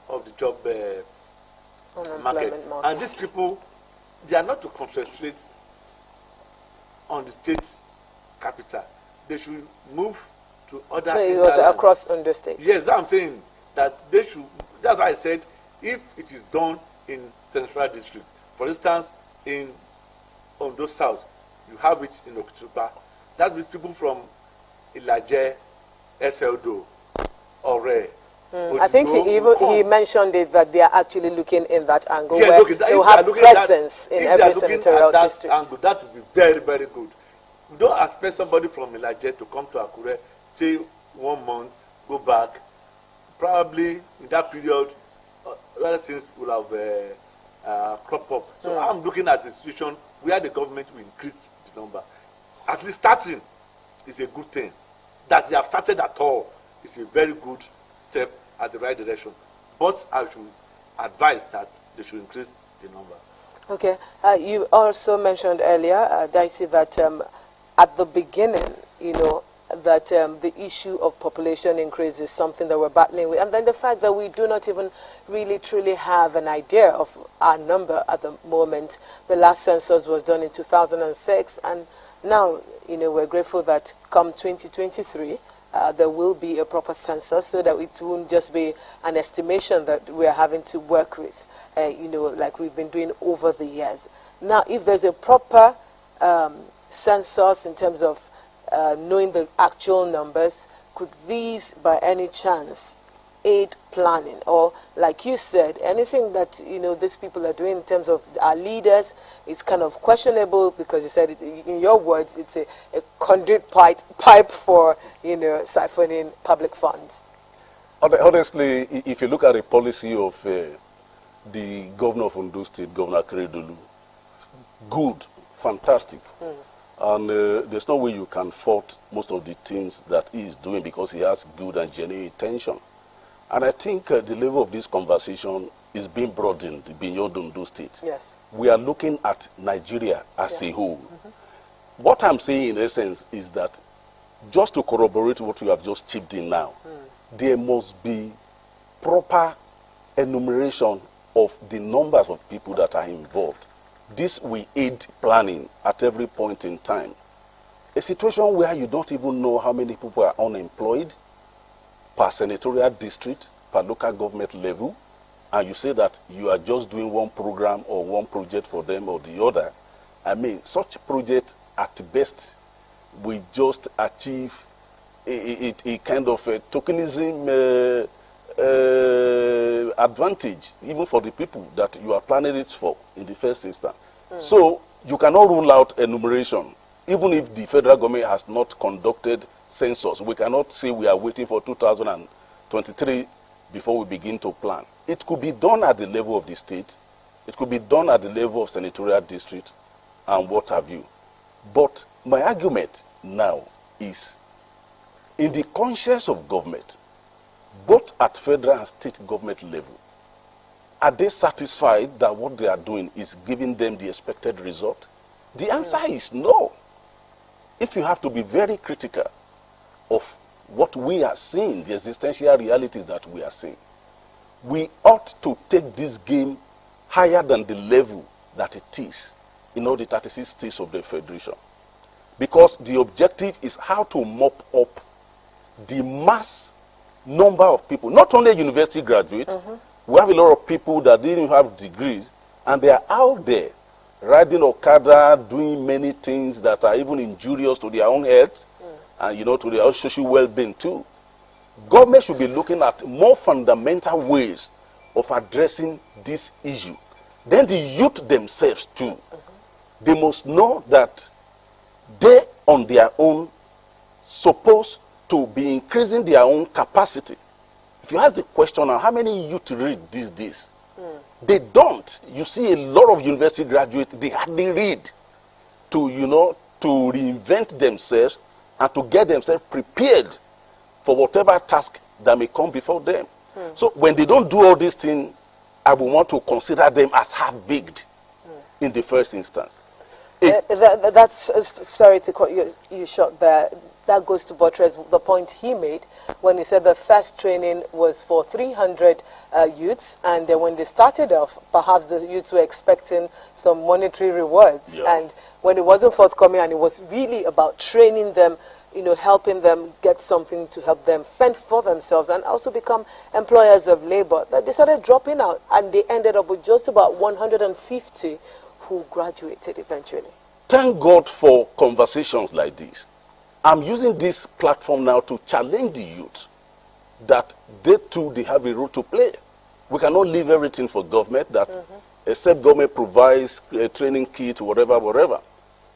of the job market. And these people, they are not to concentrate on the state capital. They should move to other it was across Ondo State. Yes, that I'm saying that they should. That's why I said if it is done in central district, for instance, in Ondo South, you have it in Okitupa. That means people from Ilaje, Eseldo, Ore. I think he mentioned it that they are actually looking in that angle, yes, where they will have presence in every senatorial district. Angle, that would be very, very good. We don't expect somebody from Ilaje to come to Akure, stay 1 month, go back. Probably in that period, other things will have cropped up. So I'm looking at a situation where the government will increase the number. At least starting is a good thing. That they have started at all is a very good step at the right direction. But I should advise that they should increase the number. Okay. You also mentioned earlier, Dicey, that at the beginning, you know, that the issue of population increase is something that we're battling with. And then the fact that we do not even really truly have an idea of our number at the moment. The last census was done in 2006, and now, you know, we're grateful that come 2023, there will be a proper census, so that it won't just be an estimation that we're having to work with, you know, like we've been doing over the years. Now, if there's a proper census in terms of knowing the actual numbers, could these by any chance aid planning? Or like you said, anything that, you know, these people are doing in terms of our leaders is kind of questionable, because you said it, in your words, it's a conduit pipe for, you know, siphoning public funds. Honestly, if you look at the policy of the governor of Ondo State, Governor Keredolu, good, fantastic. And there's no way you can fault most of the things that he is doing, because he has good and genuine intention. And I think the level of this conversation is being broadened beyond Ondo State. Yes. We are looking at Nigeria as a whole. What I'm saying in essence is that, just to corroborate what you have just chipped in now, there must be proper enumeration of the numbers of people that are involved. This will aid planning at every point in time. A situation where you don't even know how many people are unemployed per senatorial district, per local government level, and you say that you are just doing one program or one project for them or the other. I mean, such project at best will just achieve a kind of a tokenism advantage, even for the people that you are planning it for in the first instance. So you cannot rule out enumeration. Even if the federal government has not conducted census, we cannot say we are waiting for 2023 before we begin to plan. It could be done at the level of the state. It could be done at the level of senatorial district and what have you. But my argument now is, in the conscience of government, both at federal and state government level, are they satisfied that what they are doing is giving them the expected result? The answer is no. If you have to be very critical of what we are seeing, the existential realities that we are seeing, we ought to take this game higher than the level that it is in all the 36 states of the Federation. Because the objective is how to mop up the mass number of people, not only university graduates. We have a lot of people that didn't have degrees, and they are out there riding Okada, doing many things that are even injurious to their own health, and to their own social well-being too. Government should be looking at more fundamental ways of addressing this issue. Then the youth themselves too, they must know that they on their own supposed to be increasing their own capacity. If you ask the question now, how many youth read these days? They don't. You see a lot of university graduates, they hardly read to reinvent themselves and to get themselves prepared for whatever task that may come before them. So when they don't do all these things, I would want to consider them as half-baked in the first instance. Sorry to cut you short there. That goes to buttress the point he made when he said the first training was for 300 youths, and then when they started off, perhaps the youths were expecting some monetary rewards. Yeah. And when it wasn't forthcoming, and it was really about training them, helping them get something to help them fend for themselves and also become employers of labor, they started dropping out, and they ended up with just about 150 who graduated eventually. Thank God for conversations like this. I'm using this platform now to challenge the youth that they too, they have a role to play. We cannot leave everything for government, that except government provides a training kit, whatever.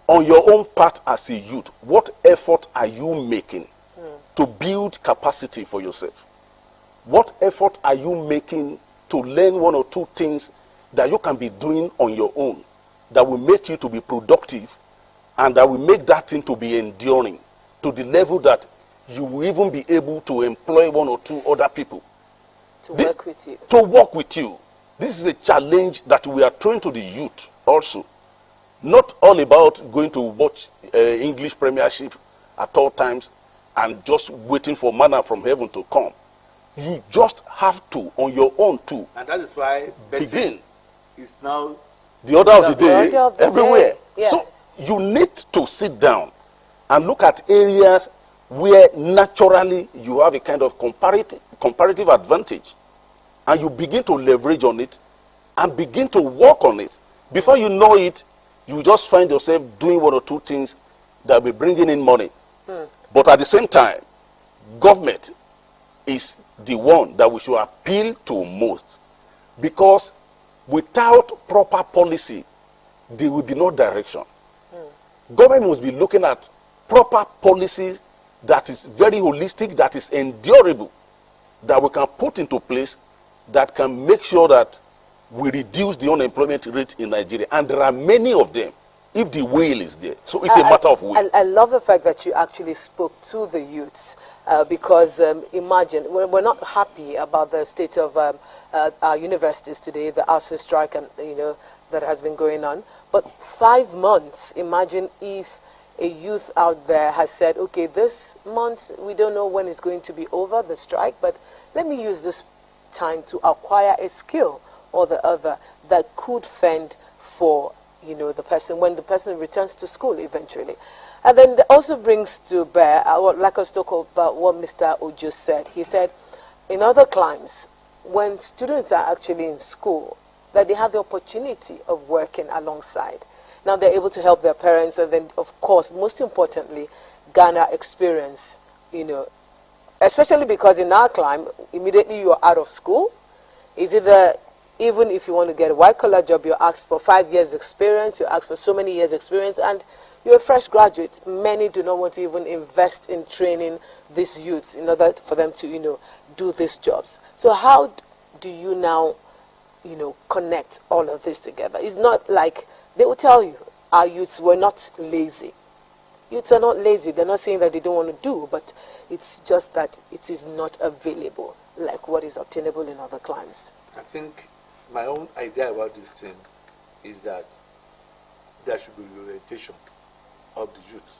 On your own part as a youth, what effort are you making to build capacity for yourself? What effort are you making to learn one or two things that you can be doing on your own that will make you to be productive and that will make that thing to be enduring to the level that you will even be able to employ one or two other people to work with you. To work with you. This is a challenge that we are throwing to the youth also. Not all about going to watch English Premiership at all times and just waiting for manna from heaven to come. You just have to, on your own too. And that is why begin. Is now the order of the day everywhere. Yes. So you need to sit down and look at areas where naturally you have a kind of comparative advantage, and you begin to leverage on it and begin to work on it. Before you know it, you just find yourself doing one or two things that will be bringing in money. But at the same time, government is the one that we should appeal to most, because without proper policy, there will be no direction. Government must be looking at proper policies that is very holistic, that is endurable, that we can put into place, that can make sure that we reduce the unemployment rate in Nigeria. And there are many of them, if the will is there. So it's a matter of will. I love the fact that you actually spoke to the youths, because imagine, we're not happy about the state of our universities today, the ASU strike, and that has been going on. But 5 months, imagine if a youth out there has said, okay, this month, we don't know when it's going to be over, the strike, but let me use this time to acquire a skill or the other that could fend for, the person when the person returns to school eventually. And then that also brings to bear, I would like us to talk about what Mr. Ojo said. He said, in other climes, when students are actually in school, that they have the opportunity of working alongside. Now they're able to help their parents, and then, of course, most importantly, garner experience you know, especially because in our climb, immediately you are out of school. Is either, even if you want to get a white-collar job, you're asked for 5 years experience, you're asked for so many years experience, and you're a fresh graduate. Many do not want to even invest in training these youths in order for them to, you know, do these jobs. So how do you now, you know, connect all of this together? It's not like they will tell you our youths were not lazy. Youths are not lazy. They're not saying that they don't want to do, but it's just that it is not available like what is obtainable in other climes. I think my own idea about this thing is that there should be orientation of the youths.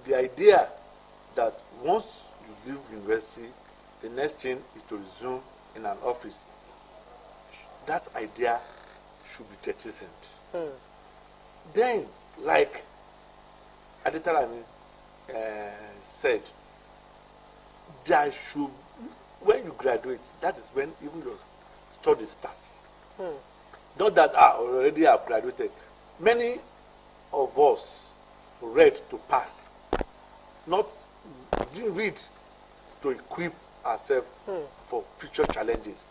The idea that once you leave university, the next thing is to resume in an office, that idea should be jettisoned. Then, like Adetalami said, there should, when you graduate, that is when even your study starts. Not that I already have graduated. Many of us read to pass, didn't read to equip ourselves for future challenges.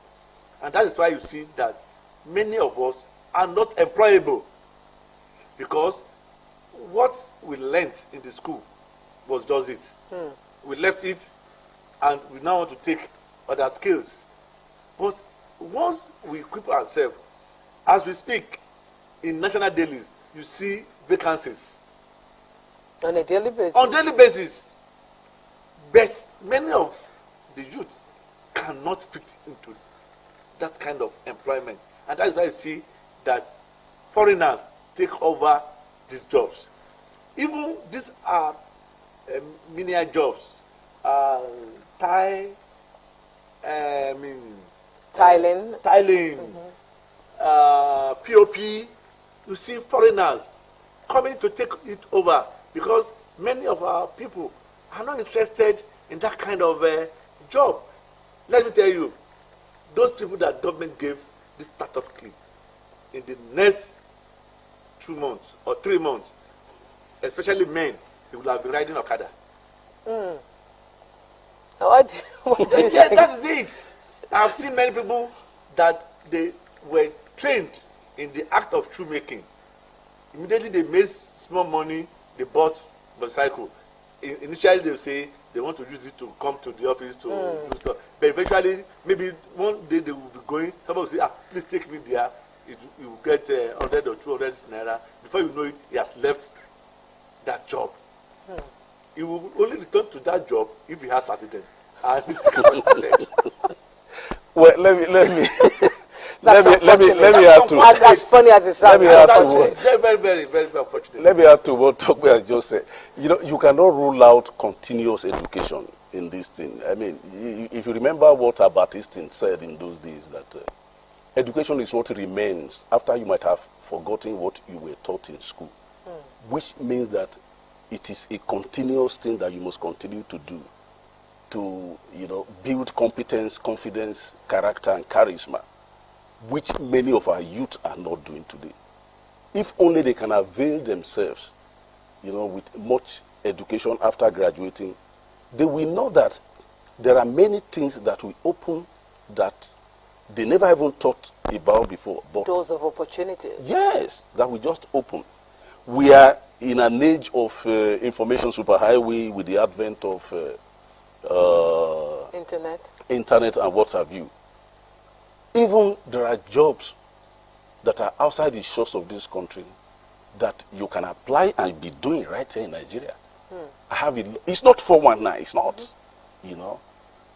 And that is why you see that many of us are not employable, because what we learned in the school was just it. We left it and we now want to take other skills. But once we equip ourselves, as we speak, in national dailies, you see vacancies. On a daily basis? On daily basis. But many of the youth cannot fit into that kind of employment. And that is why you see that foreigners take over these jobs. Even these are menial jobs. Tiling. POP. You see foreigners coming to take it over because many of our people are not interested in that kind of job. Let me tell you, those people that government gave this startup kit, in the next 2 months or 3 months, especially men, they will have been riding Okada. What do you Yeah, think? that is it. I've seen many people that they were trained in the act of shoemaking. Immediately they made small money, they bought motorcycle. Initially they will say they want to use it to come to the office to do stuff. But eventually, maybe one day they will be going, somebody will say, please take me there. You will get 100 or 200 naira. Before you know it, he has left that job. He will only return to that job if he has accident. And it's capacitated. Well, let me add to as funny as it sounds. Let me add to what It's very unfortunate. Let me add to what Tokwe has just said. You know, you cannot rule out continuous education in this thing. I mean, if you remember what Albert Einstein said in those days, that education is what remains after you might have forgotten what you were taught in school, which means that it is a continuous thing that you must continue to do to, you know, build competence, confidence, character, and charisma, which many of our youth are not doing today. If only they can avail themselves, you know, with much education after graduating, they will know that there are many things that will open that they never even thought about before. But doors of opportunities. Yes, that will just open. We are in an age of information superhighway with the advent of internet and what have you. Even there are jobs that are outside the shores of this country that you can apply and be doing right here in Nigeria. I have it's not 419, it's not, you know.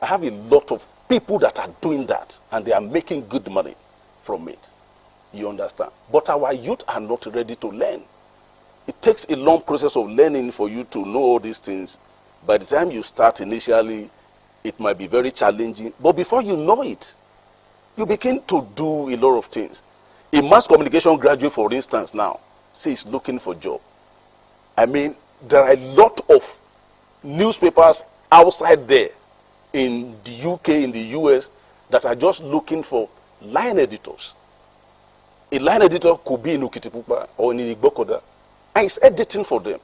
I have a lot of people that are doing that and they are making good money from it. You understand? But our youth are not ready to learn. It takes a long process of learning for you to know all these things. By the time you start initially, it might be very challenging. But before you know it, you begin to do a lot of things. A mass communication graduate, for instance, now, says looking for a job. I mean, there are a lot of newspapers outside there in the UK, in the US, that are just looking for line editors. A line editor could be in Ukitipupa or in Igbokoda, and it's editing for them.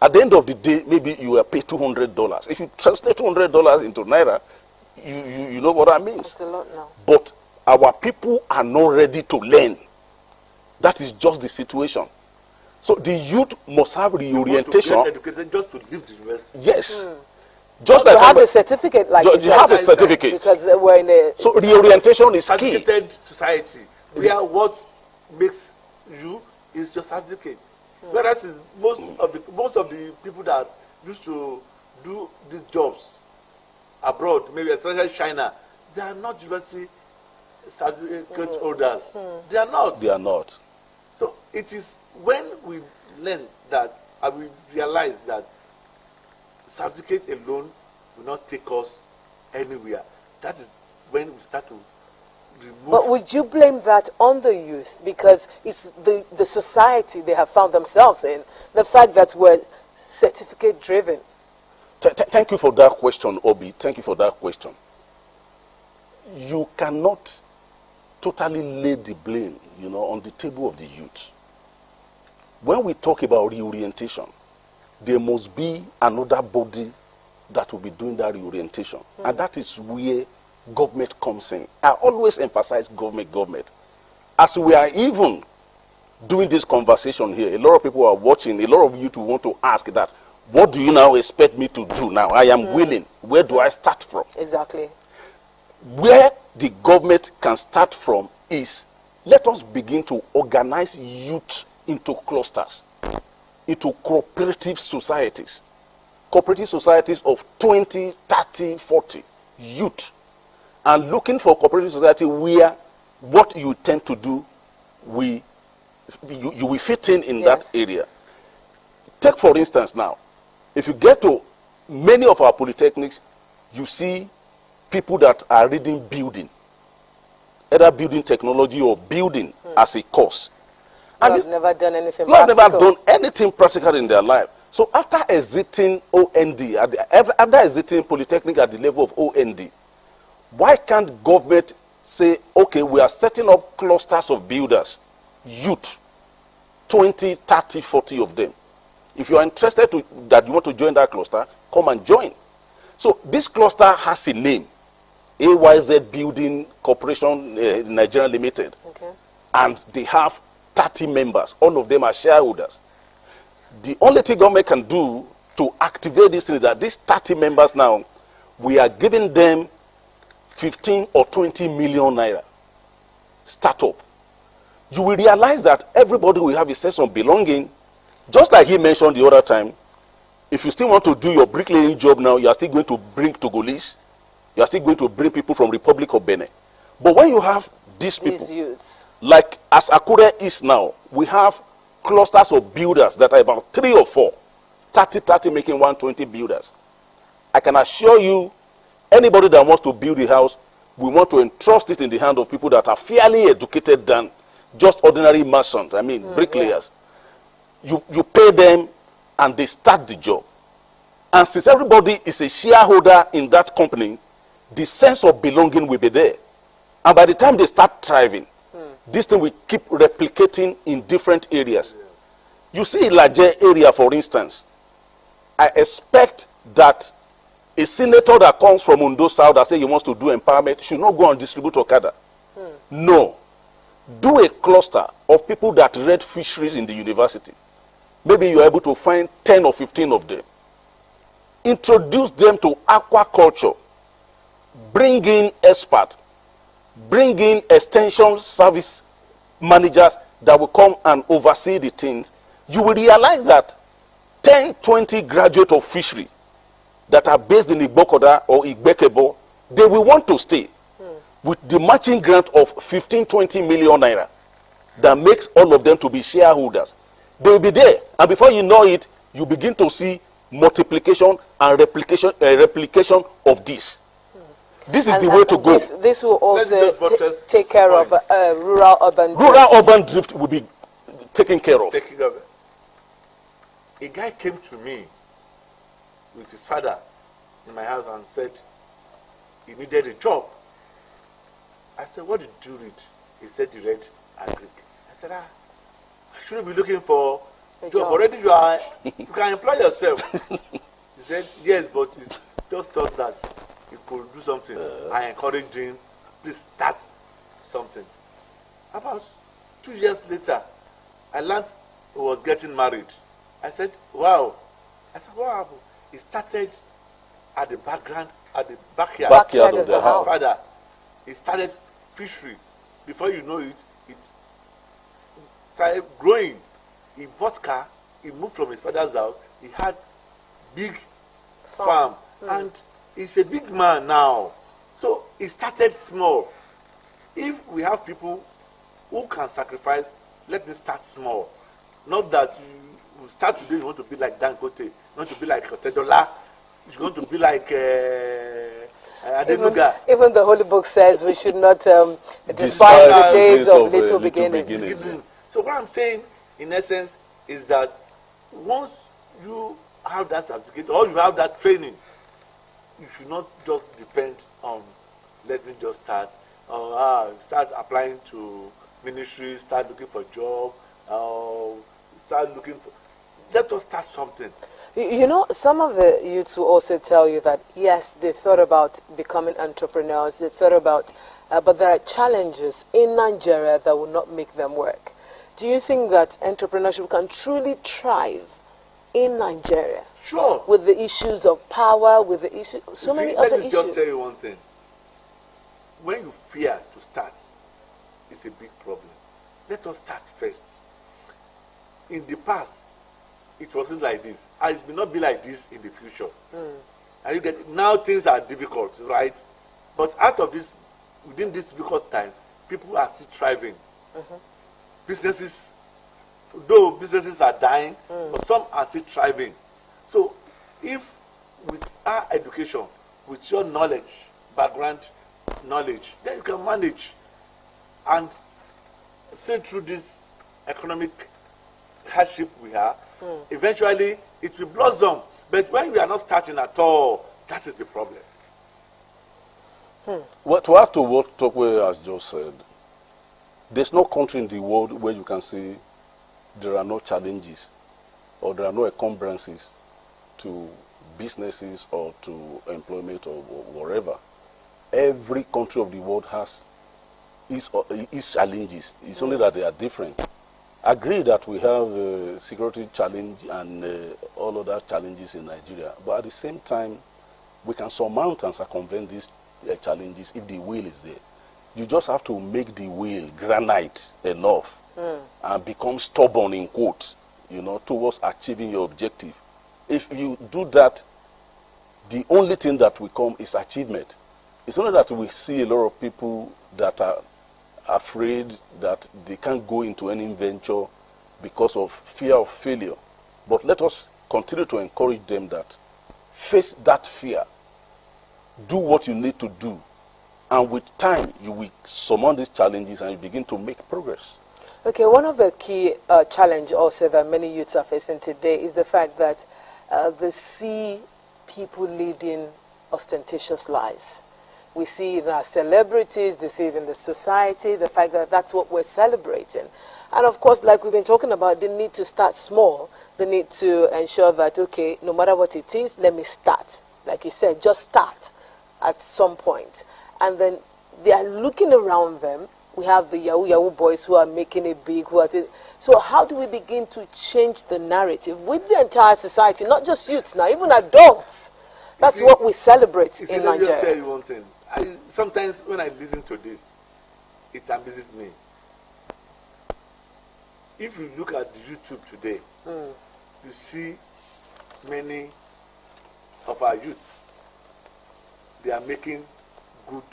At the end of the day, maybe you will pay $200. If you translate $200 into naira, you know what that means. It's a lot now. But our people are not ready to learn. That is just the situation. So the youth must have reorientation. Want to get educated just to leave the university. Yes. Just But like to have a certificate, like you have a said, certificate. because we're in a so reorientation is key. Educated society, where what makes you is your certificate. Whereas is most of the people that used to do these jobs abroad, maybe especially China, they are not university certificate holders. They are not. They are not. So it is when we learn that and we realize that certificate alone will not take us anywhere. That is when we start to remove. But would you blame that on the youth? Because it's the society they have found themselves in. The fact that we're certificate driven. Thank you for that question, Obi. Thank you for that question. You cannot totally lay the blame, on the table of the youth. When we talk about reorientation, there must be another body that will be doing that reorientation. And that is where government comes in. I always emphasize government. As we are even doing this conversation here, a lot of people are watching, a lot of youth want to ask that, what do you now expect me to do now? I am willing. Where do I start from? Exactly. Where the government can start from is, let us begin to organize youth into clusters, into cooperative societies of 20, 30, 40 youth, and looking for cooperative society where what you tend to do, you will fit in Yes. that area. Take for instance now, if you get to many of our polytechnics, you see people that are reading building, either building technology or building as a course. You And have never done anything you have practical. never done anything practical in their life. So after exiting OND, after exiting polytechnic at the level of OND, why can't government say, okay, we are setting up clusters of builders, youth, 20, 30, 40 of them. If you are interested that you want to join that cluster, come and join. So this cluster has a name, AYZ Building Corporation Nigeria Limited. Okay. And they have 30 members. All of them are shareholders. The only thing government can do to activate this is that these 30 members now, we are giving them 15 or 20 million naira startup. You will realize that everybody will have a sense of belonging. Just like he mentioned the other time, if you still want to do your bricklaying job now, you are still going to bring Togolese, you are still going to bring people from Republic of Benin. But when you have these people, youths, like as Akure is now, we have clusters of builders that are about 3 or 4, 30 making 120 builders. I can assure you, anybody that wants to build a house, we want to entrust it in the hand of people that are fairly educated than just ordinary merchants, bricklayers. You pay them and they start the job. And since everybody is a shareholder in that company, the sense of belonging will be there. And by the time they start thriving, this thing will keep replicating in different areas. You see Ilaje area, for instance, I expect that a senator that comes from Ondo South that says he wants to do empowerment should not go and distribute Okada. No. Do a cluster of people that read fisheries in the university. Maybe you're able to find 10 or 15 of them. Introduce them to aquaculture. Bring in experts. Bring in extension service managers that will come and oversee the things. You will realize that 10, 20 graduates of fishery that are based in Igbokoda or Igbekebo, they will want to stay with the matching grant of 15, 20 million naira that makes all of them to be shareholders. They will be there, and before you know it, you begin to see multiplication and replication of this. This is the way to go. This will also take care of rural-urban drift. Rural-urban drift will be taken care of. A guy came to me with his father in my house and said he needed a job. I said, what did you read? He said he read Agric. I said, I shouldn't be looking for job. Already you can employ yourself. He said, yes, but he just thought that he could do something. I encouraged him, please start something. About 2 years later, I learned he was getting married. I said, wow. I said, what happened? He started at the backyard of the house. Father. He started fishery. Before you know it, it started growing. He bought car. He moved from his father's house. He had big farm. And he's a big man now. So he started small. If we have people who can sacrifice, let me start small. Not that you start today, you want to be like Dangote, you want to be like Otedola, you're going to be like Adenuga. Even the Holy Book says we should not despise the days of little beginnings. So what I'm saying, in essence, is that once you have that certificate or you have that training, you should not just depend on, let me just start, start applying to ministry, start looking for a job, start looking for, let us start something. You know, some of the youths will also tell you that, yes, they thought about becoming entrepreneurs, they thought about, but there are challenges in Nigeria that will not make them work. Do you think that entrepreneurship can truly thrive in Nigeria? Sure. With the issues of power, with the issues, many other issues. Let me just tell you one thing. When you fear to start, it's a big problem. Let us start first. In the past, it wasn't like this. And it may not be like this in the future. And you get, now things are difficult, right? But out of this, within this difficult time, people are still thriving. Businesses, though businesses are dying, but some are still thriving. So, if with our education, with your knowledge, background knowledge, then you can manage and see through this economic hardship we have. Eventually, it will blossom. But when we are not starting at all, that is the problem. Well, to add to what Tokwe has just said, there's no country in the world where you can say there are no challenges or there are no encumbrances to businesses or to employment or whatever. Every country of the world has its challenges. It's only that they are different. I agree that we have a security challenge and all other challenges in Nigeria, but at the same time, we can surmount and circumvent these challenges if the will is there. You just have to make the will granite enough and become stubborn, in quotes, you know, towards achieving your objective. If you do that, the only thing that will come is achievement. It's only that we see a lot of people that are afraid that they can't go into any venture because of fear of failure. But let us continue to encourage them that face that fear, do what you need to do, and with time you will surmount these challenges and you begin to make progress. Okay, one of the key challenges also that many youths are facing today is the fact that they see people leading ostentatious lives. We see it in our celebrities, they see it in the society, the fact that that's what we're celebrating. And of course, like we've been talking about, they need to start small. They need to ensure that, okay, no matter what it is, let me start. Like you said, just start at some point. And then they are looking around them. We have the Yahoo boys who are making it big. So how do we begin to change the narrative with the entire society, not just youths now, even adults? That's what we celebrate in Nigeria. Let me just tell you one thing. Sometimes when I listen to this, it amazes me. If you look at YouTube today, you see many of our youths, they are making good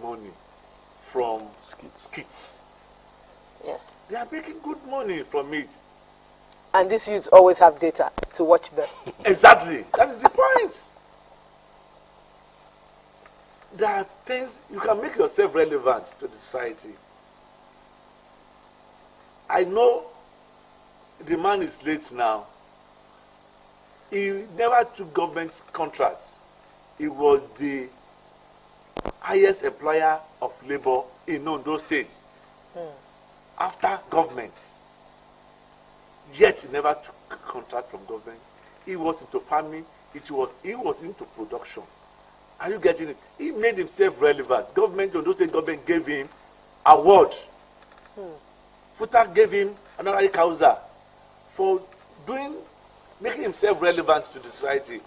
money from skits. Yes. They are making good money from it. And these youths always have data to watch them. Exactly. That is the point. There are things, you can make yourself relevant to the society. I know the man is late now. He never took government contracts. He was the highest employer of labor in Ondo State. After government. yet he never took contract from government. He was into farming. He was into production. Are you getting it? He made himself relevant. Government, Ondo State government gave him award. Futa gave him honorary causa for making himself relevant to the society.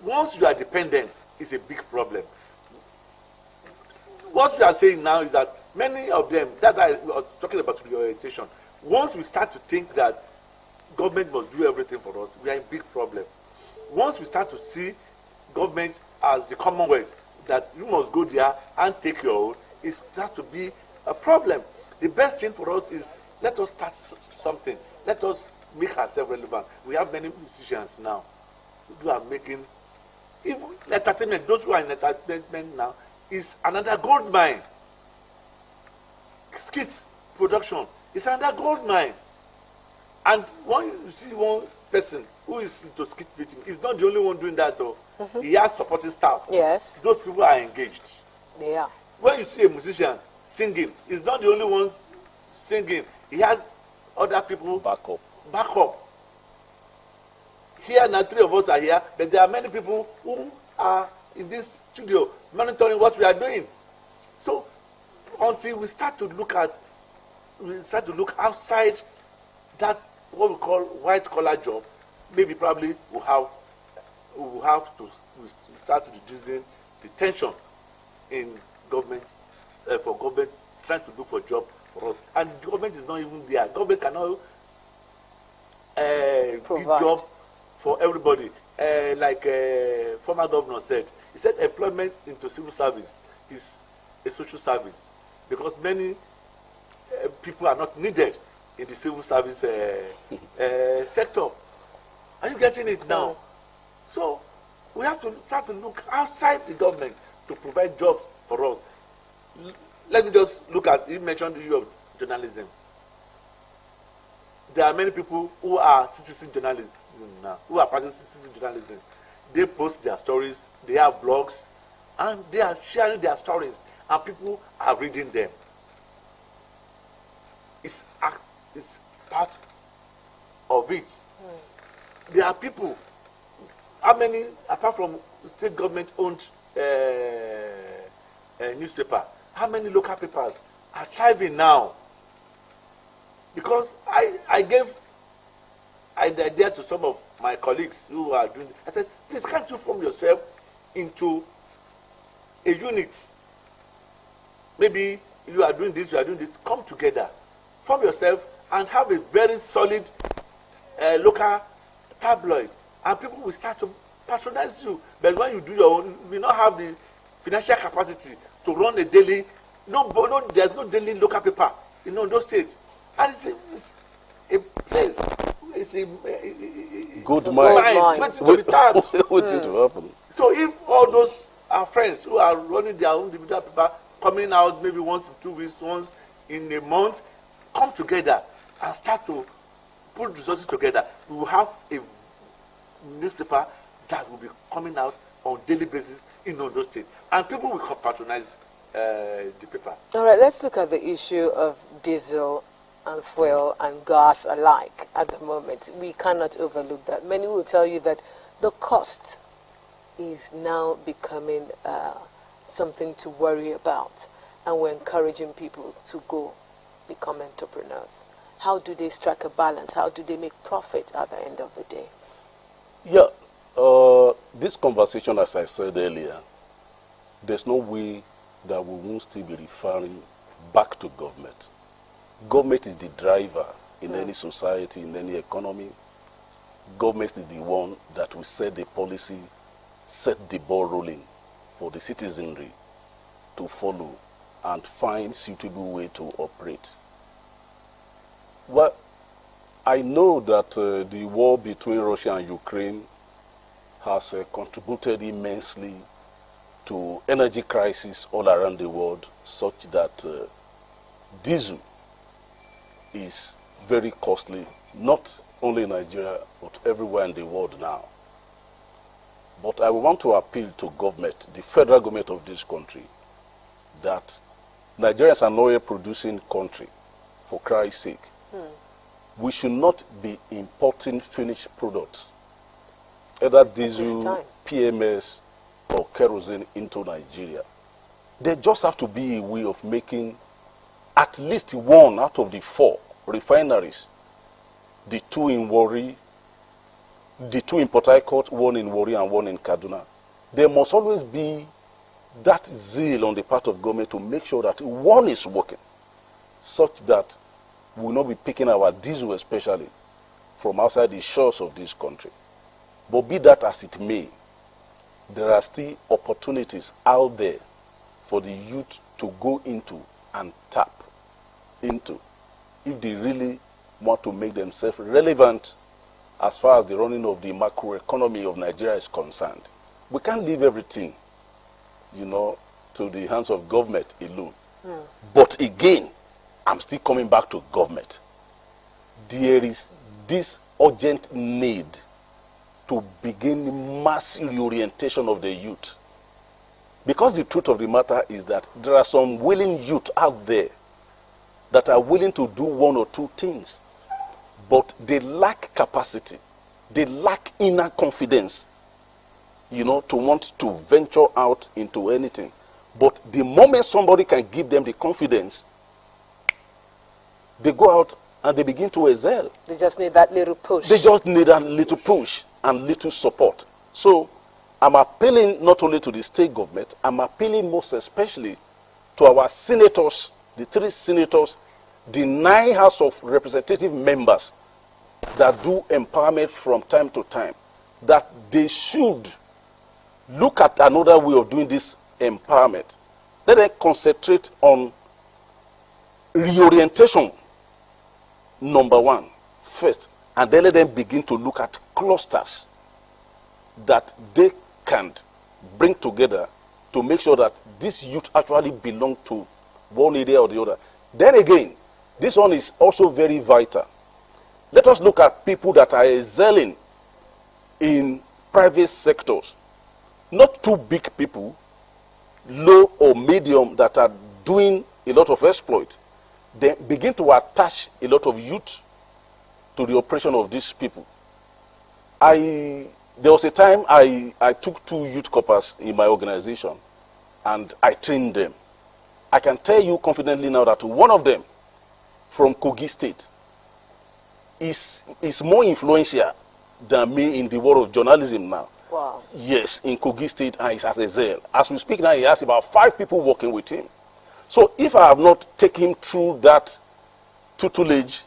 Once you are dependent, it's a big problem. What we are saying now is that many of them, that I was talking about the orientation, once we start to think that government must do everything for us, we are in big problem. Once we start to see government as the Commonwealth, that you must go there and take your own, it starts to be a problem. The best thing for us is, let us start something. Let us make ourselves relevant. We have many musicians now who are making, even entertainment, those who are in entertainment now, is another gold mine. Skit production is another gold mine. And when you see one person who is into skit making, he's not the only one doing that though. He has supporting staff. Yes. Those people are engaged. They are. When you see a musician singing, he's not the only one singing. He has other people back up. Here now, 3 of us are here, but there are many people who are in this studio monitoring what we are doing. So until we start to look outside that what we call white collar job, maybe probably we'll have to start reducing the tension in government for government trying to look for job for us. And the government is not even there. Government cannot give job for everybody. Like former governor said, he said employment into civil service is a social service because many people are not needed in the civil service sector. Are you getting it now? So we have to start to look outside the government to provide jobs for us. Let me just look at, you mentioned the issue of journalism. There are many people who are citizen journalism now, who are practicing citizen journalism. They post their stories, they have blogs, and they are sharing their stories, and people are reading them. It's part of it. There are people, how many, apart from state government-owned newspaper, how many local papers are thriving now? Because I gave an idea to some of my colleagues who are doing it. I said, please can't you form yourself into a unit? Maybe you are doing this, come together. Form yourself and have a very solid local tabloid. And people will start to patronize you. But when you do your own, you will not have the financial capacity to run a daily, there's no daily local paper in those states. And it's a place, it's a good mind waiting to happen. So if all those are friends who are running their own individual paper, coming out maybe once in 2 weeks, once in a month, come together and start to put resources together, we will have a newspaper that will be coming out on daily basis in those states. And people will patronize the paper. All right, let's look at the issue of diesel and fuel and gas alike at the moment. We cannot overlook that. Many will tell you that the cost is now becoming something to worry about, and we're encouraging people to go become entrepreneurs. How do they strike a balance? How do they make profit at the end of the day? Yeah, this conversation, as I said earlier, there's no way that we won't still be referring back to government. Government is the driver in any society, in any economy. Government is the one that will set the policy, set the ball rolling for the citizenry to follow and find suitable way to operate. Well, I know that the war between Russia and Ukraine has contributed immensely to energy crisis all around the world, such that diesel is very costly, not only in Nigeria, but everywhere in the world now. But I want to appeal to government, the federal government of this country, that Nigeria is an oil-producing country, for Christ's sake. we should not be importing finished products, either diesel, PMS, or kerosene into Nigeria. There just have to be a way of making at least one out of the 4 refineries, the 2 in Warri, the 2 in Port Harcourt, 1 in Warri and 1 in Kaduna. There must always be that zeal on the part of government to make sure that one is working, such that we will not be picking our diesel especially from outside the shores of this country. But be that as it may, there are still opportunities out there for the youth to go into and tap into if they really want to make themselves relevant as far as the running of the macroeconomy of Nigeria is concerned. We can't leave everything, you know, to the hands of government alone. But again, I'm still coming back to government. There is this urgent need to begin mass reorientation of the youth. Because the truth of the matter is that there are some willing youth out there that are willing to do 1 or 2 things, but they lack capacity. They lack inner confidence, you know, to want to venture out into anything. But the moment somebody can give them the confidence, they go out and they begin to excel. They just need that little push. They just need a little push and little support. So I'm appealing not only to the state government, I'm appealing most especially to our senators, the 3 senators, the 9 House of Representative members that do empowerment from time to time, that they should look at another way of doing this empowerment. Let them concentrate on reorientation, number 1, first, and then let them begin to look at clusters that they can bring together to make sure that this youth actually belong to one area or the other. Then again, this one is also very vital. Let us look at people that are excelling in private sectors. Not too big people, low or medium, that are doing a lot of exploit. They begin to attach a lot of youth to the operation of these people. There was a time I took 2 youth corpers in my organization and I trained them. I can tell you confidently now that one of them from Kogi State is more influential than me in the world of journalism now. Wow. Yes, in Kogi State, and he has a zeal. As we speak now, he has about 5 people working with him. So if I have not taken him through that tutelage,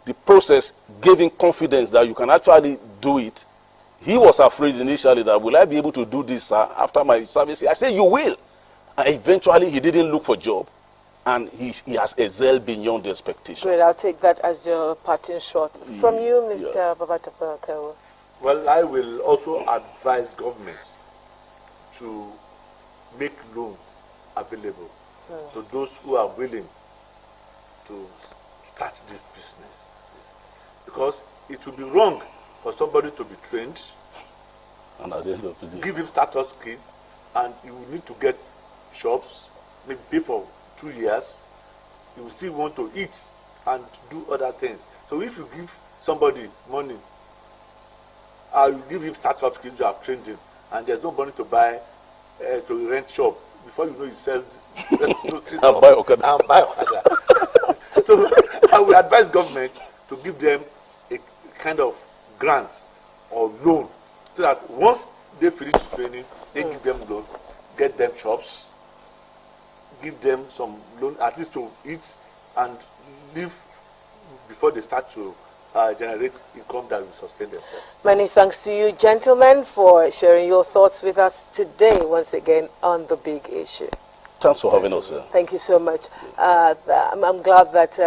the process, giving confidence that you can actually do it, he was afraid initially that, will I be able to do this after my service? I said, you will. And eventually, he didn't look for a job, and he has excelled beyond the expectation. Great, I'll take that as your parting shot. From you, Mr. Babatapa. Well, I will also advise governments to make loan available to those who are willing to start this business. Because it would be wrong for somebody to be trained, and at the end of the day, give him status kits, and you will need to get shops, maybe pay for 2 years. You will still want to eat and do other things. So if you give somebody money, you give him status kits, you have trained him, and there's no money to buy, to rent shop. Before you know, he sells and buy Okada. So I will advise government to give them a kind of grant or loan, so that once they finish training, they give them loan, get them shops, give them some loan at least to eat and live before they start to generate income that will sustain themselves. Many thanks to you, gentlemen, for sharing your thoughts with us today, once again, on the big issue. Thanks for having us, sir. Thank you so much. I'm glad that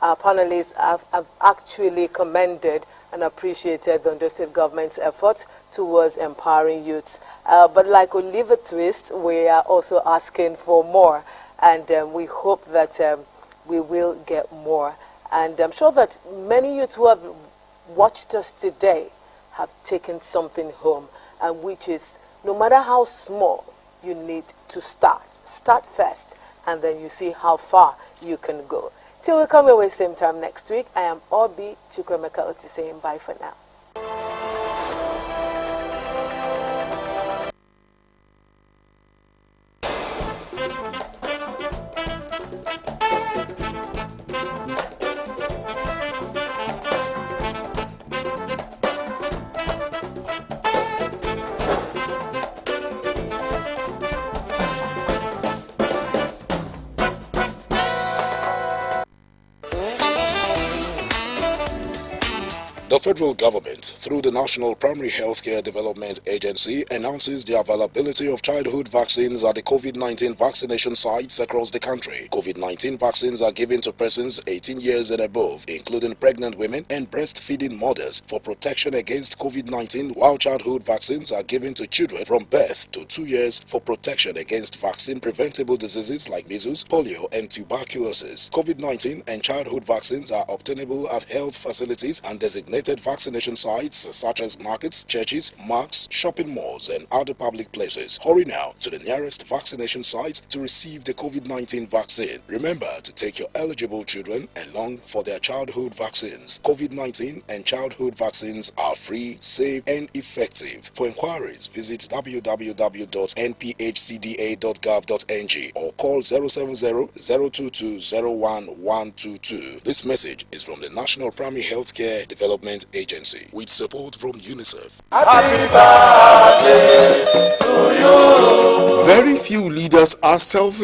our panelists have actually commended and appreciated the Ondo State government's efforts towards empowering youths. But like Oliver Twist, we are also asking for more, and we hope that we will get more. And I'm sure that many youths who have watched us today have taken something home, and which is, no matter how small, you need to start. Start first, and then you see how far you can go. Till we come your way same time next week, I am Obi Chukwemeka Oti saying bye for now. The federal government, through the National Primary Healthcare Development Agency, announces the availability of childhood vaccines at the COVID-19 vaccination sites across the country. COVID-19 vaccines are given to persons 18 years and above, including pregnant women and breastfeeding mothers, for protection against COVID-19, while childhood vaccines are given to children from birth to 2 years for protection against vaccine-preventable diseases like measles, polio, and tuberculosis. COVID-19 and childhood vaccines are obtainable at health facilities and designated vaccination sites such as markets, churches, mosques, shopping malls, and other public places. Hurry now to the nearest vaccination site to receive the COVID-19 vaccine. Remember to take your eligible children along for their childhood vaccines. COVID-19 and childhood vaccines are free, safe, and effective. For inquiries, visit www.nphcda.gov.ng or call 070-022-01122. This message is from the National Primary Healthcare Development Agency with support from UNICEF. Happy birthday to you. Very few leaders are selfish.